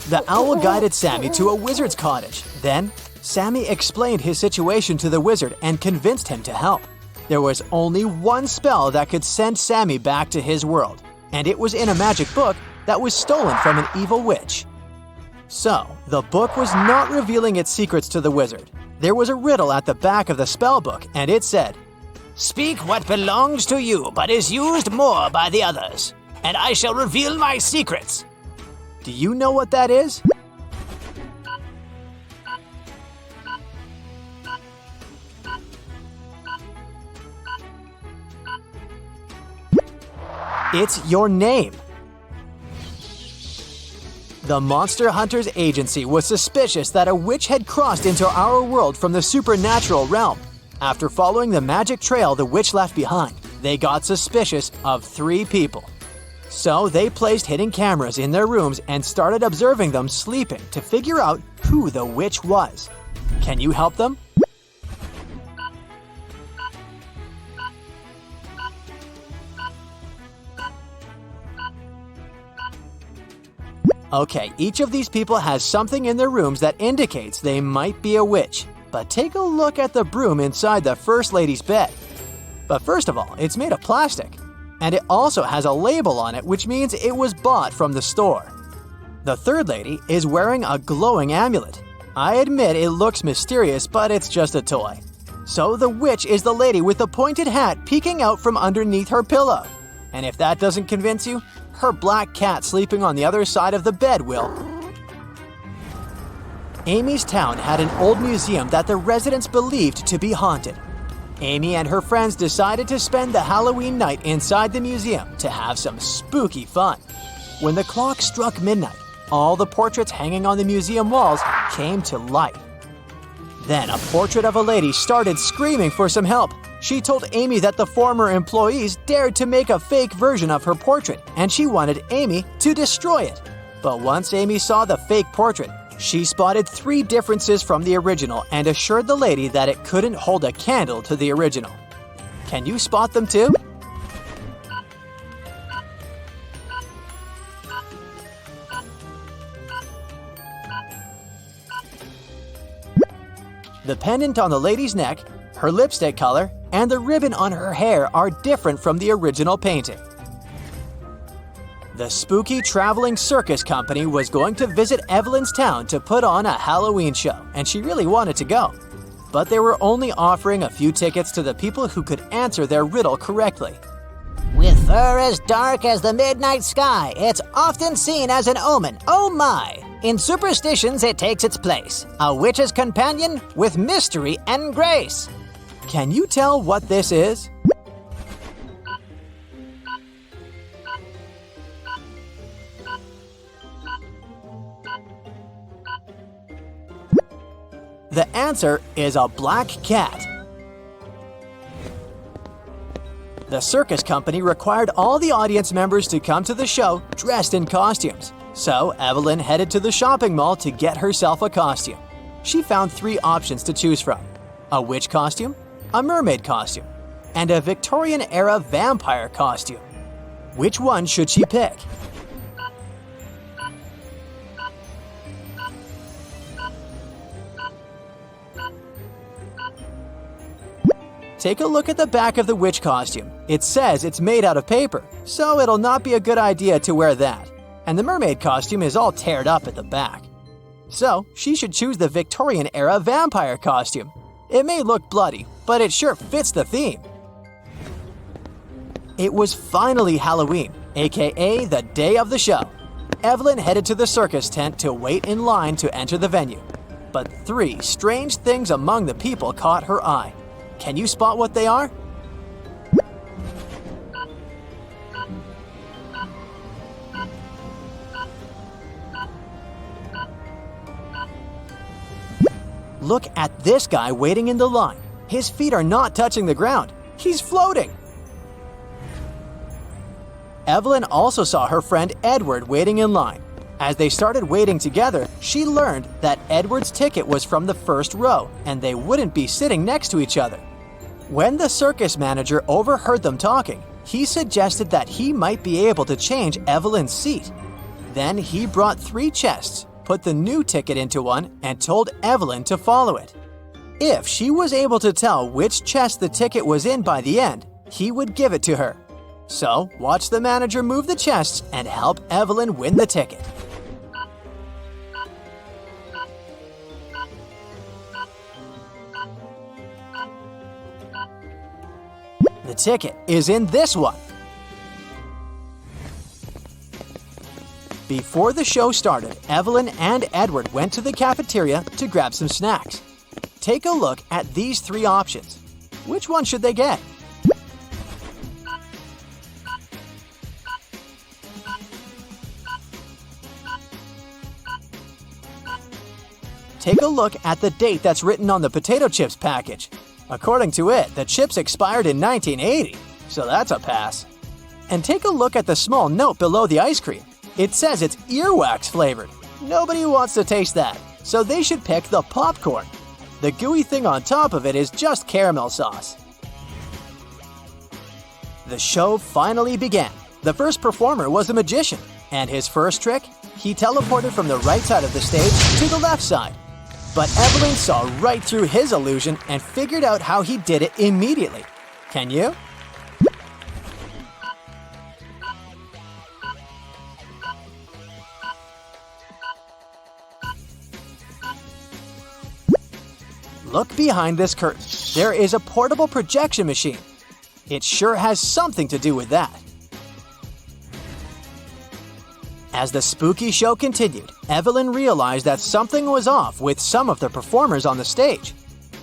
The owl guided Sammy to a wizard's cottage. Then, Sammy explained his situation to the wizard and convinced him to help. There was only one spell that could send Sammy back to his world, and it was in a magic book that was stolen from an evil witch. So, the book was not revealing its secrets to the wizard. There was a riddle at the back of the spell book, and it said, Speak what belongs to you, but is used more by the others, and I shall reveal my secrets. "Do you know what that is?" It's your name. The Monster Hunters Agency was suspicious that a witch had crossed into our world from the supernatural realm. After following the magic trail the witch left behind, they got suspicious of 3 people. So they placed hidden cameras in their rooms and started observing them sleeping to figure out who the witch was. Can you help them? Okay, each of these people has something in their rooms that indicates they might be a witch. But take a look at the broom inside the First Lady's bed. But first of all, it's made of plastic. And it also has a label on it, which means it was bought from the store. The Third Lady is wearing a glowing amulet. I admit it looks mysterious, but it's just a toy. So the witch is the lady with the pointed hat peeking out from underneath her pillow. And if that doesn't convince you, her black cat sleeping on the other side of the bed will. Amy's town had an old museum that the residents believed to be haunted. Amy and her friends decided to spend the Halloween night inside the museum to have some spooky fun. When the clock struck midnight, all the portraits hanging on the museum walls came to life. Then a portrait of a lady started screaming for some help. She told Amy that the former employees dared to make a fake version of her portrait, and she wanted Amy to destroy it. But once Amy saw the fake portrait, she spotted 3 differences from the original and assured the lady that it couldn't hold a candle to the original. Can you spot them too? The pendant on the lady's neck, her lipstick color, and the ribbon on her hair are different from the original painting. The spooky traveling circus company was going to visit Evelyn's town to put on a Halloween show, and she really wanted to go. But they were only offering a few tickets to the people who could answer their riddle correctly. With fur as dark as the midnight sky, it's often seen as an omen. Oh my! In superstitions, it takes its place. A witch's companion with mystery and grace. Can you tell what this is? The answer is a black cat. The circus company required all the audience members to come to the show dressed in costumes. So Evelyn headed to the shopping mall to get herself a costume. She found 3 options to choose from: a witch costume, a mermaid costume, and a Victorian-era vampire costume. Which one should she pick? Take a look at the back of the witch costume. It says it's made out of paper, so it'll not be a good idea to wear that. And the mermaid costume is all teared up at the back. So she should choose the Victorian-era vampire costume. It may look bloody, but it sure fits the theme. It was finally Halloween, aka the day of the show. Evelyn headed to the circus tent to wait in line to enter the venue. But 3 strange things among the people caught her eye. Can you spot what they are? Look at this guy waiting in the line. His feet are not touching the ground. He's floating. Evelyn also saw her friend Edward waiting in line. As they started waiting together, she learned that Edward's ticket was from the first row, and they wouldn't be sitting next to each other. When the circus manager overheard them talking, he suggested that he might be able to change Evelyn's seat. Then he brought 3 chests, put the new ticket into one, and told Evelyn to follow it. If she was able to tell which chest the ticket was in by the end, he would give it to her. So, watch the manager move the chests and help Evelyn win the ticket. The ticket is in this one. Before the show started, Evelyn and Edward went to the cafeteria to grab some snacks. Take a look at these 3 options. Which one should they get? Take a look at the date that's written on the potato chips package. According to it, the chips expired in 1980, so that's a pass. And take a look at the small note below the ice cream. It says it's earwax flavored. Nobody wants to taste that, so they should pick the popcorn. The gooey thing on top of it is just caramel sauce. The show finally began. The first performer was a magician, and his first trick, he teleported from the right side of the stage to the left side. But Evelyn saw right through his illusion and figured out how he did it immediately. Can you? Look behind this curtain. There is a portable projection machine. It sure has something to do with that. As the spooky show continued, Evelyn realized that something was off with some of the performers on the stage.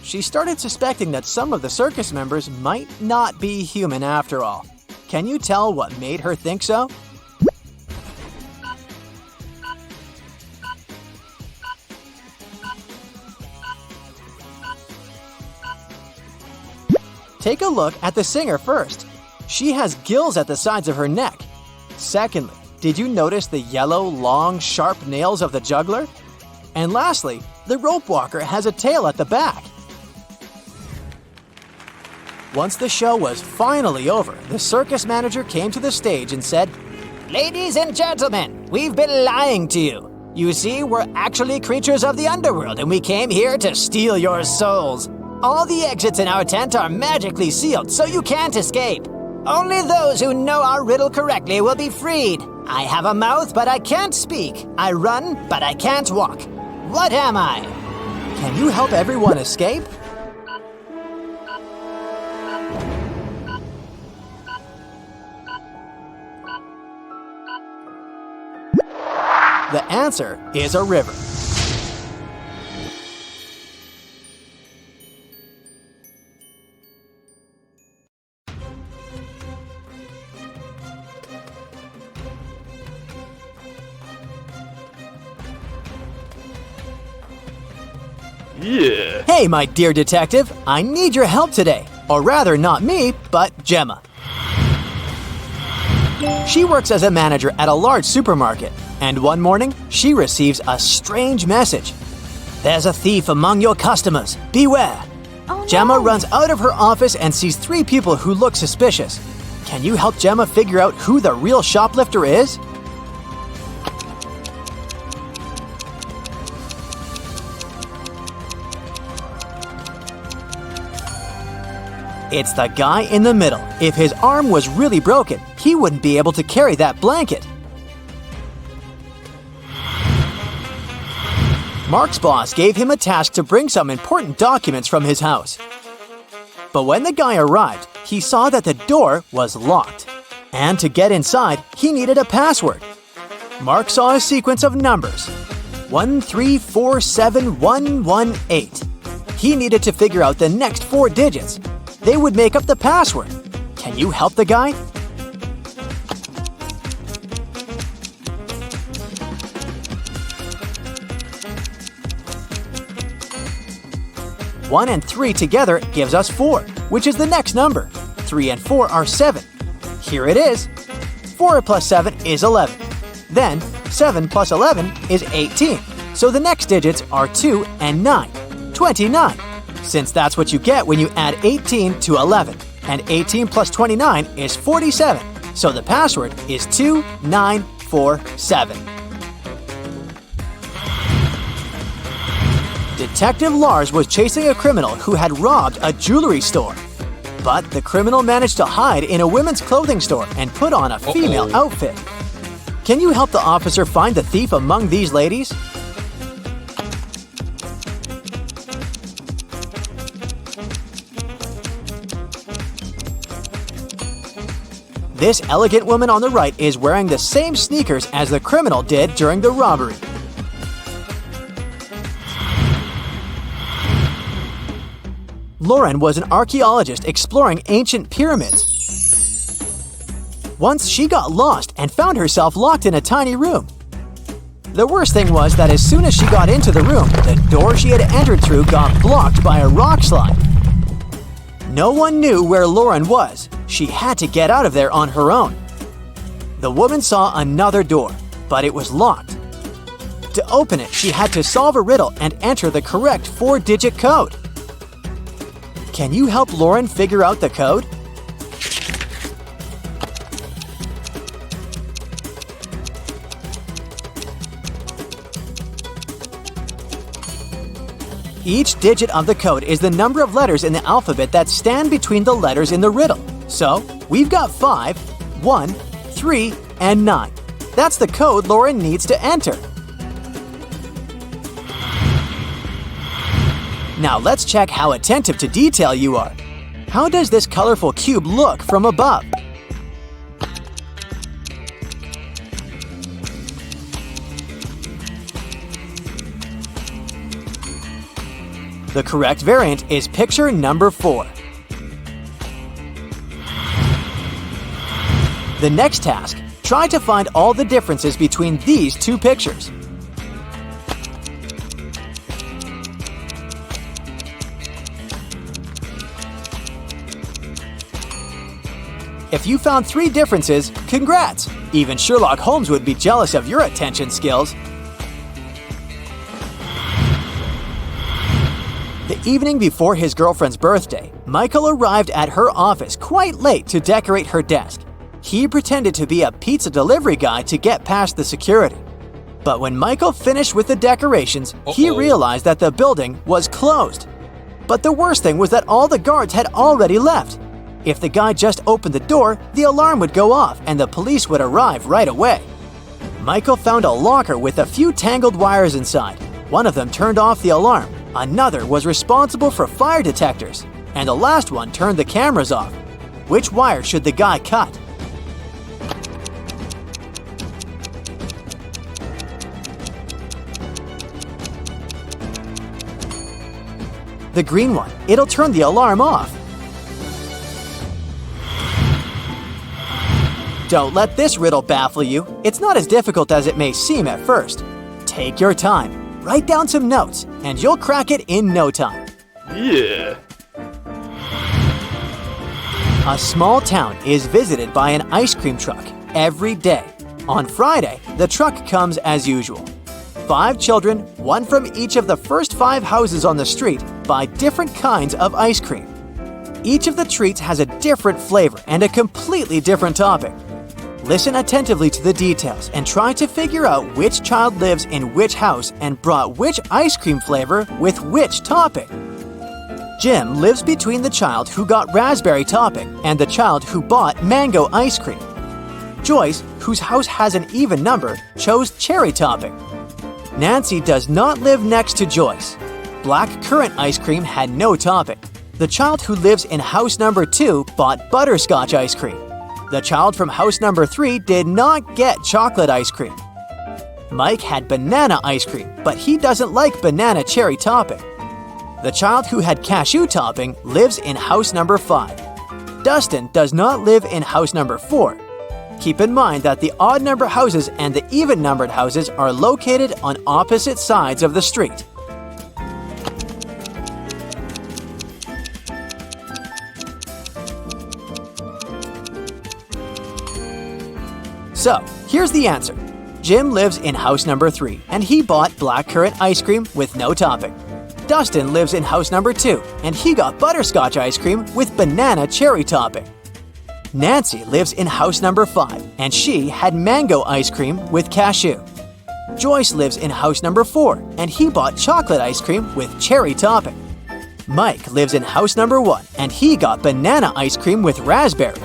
She started suspecting that some of the circus members might not be human after all. Can you tell what made her think so? Take a look at the singer first. She has gills at the sides of her neck. Secondly, did you notice the yellow, long, sharp nails of the juggler? And lastly, the rope walker has a tail at the back. Once the show was finally over, the circus manager came to the stage and said, Ladies and gentlemen, we've been lying to you. You see, we're actually creatures of the underworld, and we came here to steal your souls. All the exits in our tent are magically sealed, so you can't escape. Only those who know our riddle correctly will be freed. I have a mouth, but I can't speak. I run, but I can't walk. What am I? Can you help everyone escape? The answer is a river. Yeah. Hey, my dear detective, I need your help today. Or rather, not me, but Gemma. She works as a manager at a large supermarket, and one morning, she receives a strange message. There's a thief among your customers. Beware. Oh, Gemma no. runs out of her office and sees 3 people who look suspicious. Can you help Gemma figure out who the real shoplifter is? It's the guy in the middle. If his arm was really broken, he wouldn't be able to carry that blanket. Mark's boss gave him a task to bring some important documents from his house. But when the guy arrived, he saw that the door was locked. And to get inside, he needed a password. Mark saw a sequence of numbers. 1347118. He needed to figure out the next 4 digits. They would make up the password. Can you help the guy? One and 3 together gives us 4, which is the next number. 3 and 4 are 7. Here it is. 4 plus 7 is 11. Then 7 plus 11 is 18. So the next digits are 2 and 9. 29. Since that's what you get when you add 18 to 11. And 18 plus 29 is 47. So the password is 2947. Detective Lars was chasing a criminal who had robbed a jewelry store. But the criminal managed to hide in a women's clothing store and put on a female outfit. Can you help the officer find the thief among these ladies? This elegant woman on the right is wearing the same sneakers as the criminal did during the robbery. Lauren was an archaeologist exploring ancient pyramids. Once she got lost and found herself locked in a tiny room. The worst thing was that as soon as she got into the room, the door she had entered through got blocked by a rock slide. No one knew where Lauren was. She had to get out of there on her own. The woman saw another door, but it was locked. To open it, she had to solve a riddle and enter the correct 4-digit code. Can you help Lauren figure out the code? Each digit of the code is the number of letters in the alphabet that stand between the letters in the riddle. So, we've got 5, 1, 3, and 9. That's the code Lauren needs to enter. Now let's check how attentive to detail you are. How does this colorful cube look from above? The correct variant is picture number 4. The next task, try to find all the differences between these 2 pictures. If you found 3 differences, congrats! Even Sherlock Holmes would be jealous of your attention skills. The evening before his girlfriend's birthday, Michael arrived at her office quite late to decorate her desk. He pretended to be a pizza delivery guy to get past the security. But when Michael finished with the decorations, he realized that the building was closed. But the worst thing was that all the guards had already left. If the guy just opened the door, the alarm would go off and the police would arrive right away. Michael found a locker with a few tangled wires inside. One of them turned off the alarm, another was responsible for fire detectors, and the last one turned the cameras off. Which wire should the guy cut? The green one. It'll turn the alarm off. Don't let this riddle baffle you. It's not as difficult as it may seem at first. Take your time. Write down some notes, and you'll crack it in no time. Yeah. A small town is visited by an ice cream truck every day. On Friday, the truck comes as usual. 5 children, one from each of the first 5 houses on the street, buy different kinds of ice cream. Each of the treats has a different flavor and a completely different topping. Listen attentively to the details and try to figure out which child lives in which house and brought which ice cream flavor with which topping. Jim lives between the child who got raspberry topping and the child who bought mango ice cream. Joyce, whose house has an even number, chose cherry topping. Nancy does not live next to Joyce. Black currant ice cream had no topping. The child who lives in house number 2 bought butterscotch ice cream. The child from house number 3 did not get chocolate ice cream. Mike had banana ice cream, but he doesn't like banana cherry topping. The child who had cashew topping lives in house number 5. Dustin does not live in house number 4. Keep in mind that the odd number houses and the even numbered houses are located on opposite sides of the street. So, here's the answer. Jim lives in house number 3, and he bought black currant ice cream with no topping. Dustin lives in house number 2, and he got butterscotch ice cream with banana cherry topping. Nancy lives in house number 5, and she had mango ice cream with cashew. Joyce lives in house number 4, and he bought chocolate ice cream with cherry topping. Mike lives in house number 1, and he got banana ice cream with raspberry.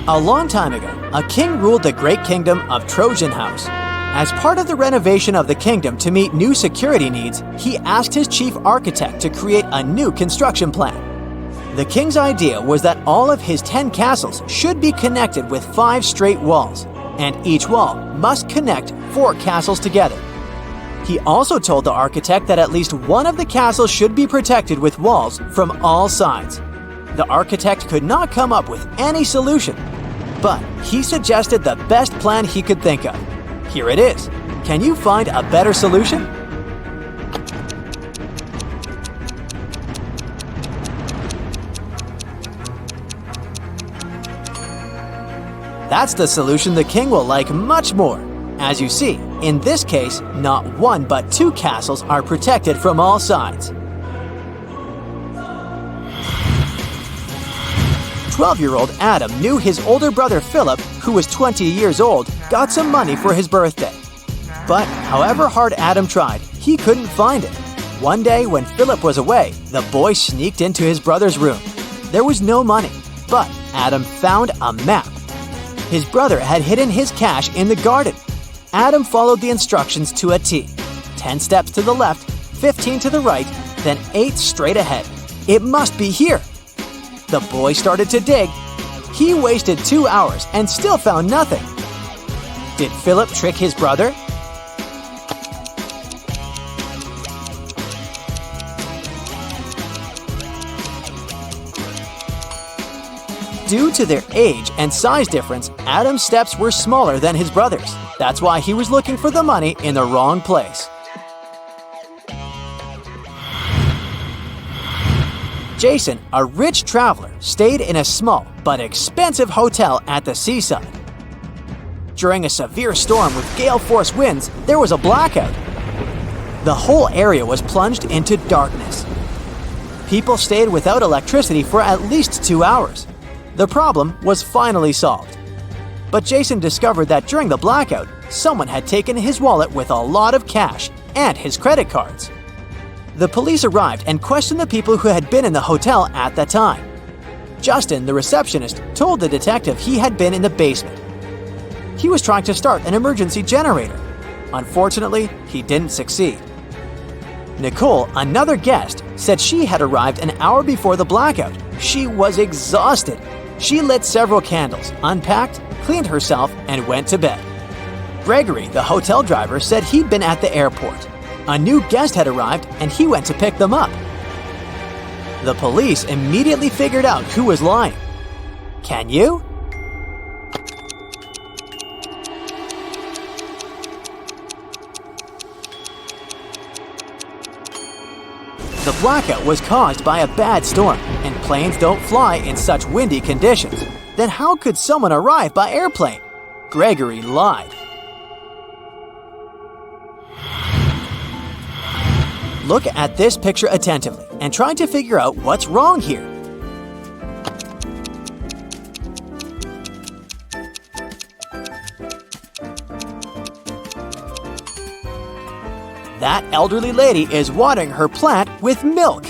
A long time ago, a king ruled the great kingdom of Trojan House. As part of the renovation of the kingdom to meet new security needs, he asked his chief architect to create a new construction plan. The king's idea was that all of his 10 castles should be connected with 5 straight walls, and each wall must connect 4 castles together. He also told the architect that at least one of the castles should be protected with walls from all sides. The architect could not come up with any solution, but he suggested the best plan he could think of. Here it is. Can you find a better solution? That's the solution the king will like much more. As you see, in this case, not 1 but 2 castles are protected from all sides. 12-year-old Adam knew his older brother Philip, who was 20 years old, got some money for his birthday. But however hard Adam tried, he couldn't find it. One day when Philip was away, the boy sneaked into his brother's room. There was no money, but Adam found a map. His brother had hidden his cash in the garden. Adam followed the instructions to a T. 10 steps to the left, 15 to the right, then 8 straight ahead. It must be here. The boy started to dig. He wasted 2 hours and still found nothing. Did Philip trick his brother? Due to their age and size difference, Adam's steps were smaller than his brother's. That's why he was looking for the money in the wrong place. Jason, a rich traveler, stayed in a small but expensive hotel at the seaside. During a severe storm with gale-force winds, there was a blackout. The whole area was plunged into darkness. People stayed without electricity for at least 2 hours. The problem was finally solved. But Jason discovered that during the blackout, someone had taken his wallet with a lot of cash and his credit cards. The police arrived and questioned the people who had been in the hotel at the time. Justin, the receptionist, told the detective he had been in the basement. He was trying to start an emergency generator. Unfortunately, he didn't succeed. Nicole, another guest, said she had arrived an hour before the blackout. She was exhausted. She lit several candles, unpacked, cleaned herself, and went to bed. Gregory, the hotel driver, said he'd been at the airport. A new guest had arrived and he went to pick them up. The police immediately figured out who was lying. Can you? The blackout was caused by a bad storm, and planes don't fly in such windy conditions. Then how could someone arrive by airplane? Gregory lied. Look at this picture attentively and try to figure out what's wrong here. That elderly lady is watering her plant with milk.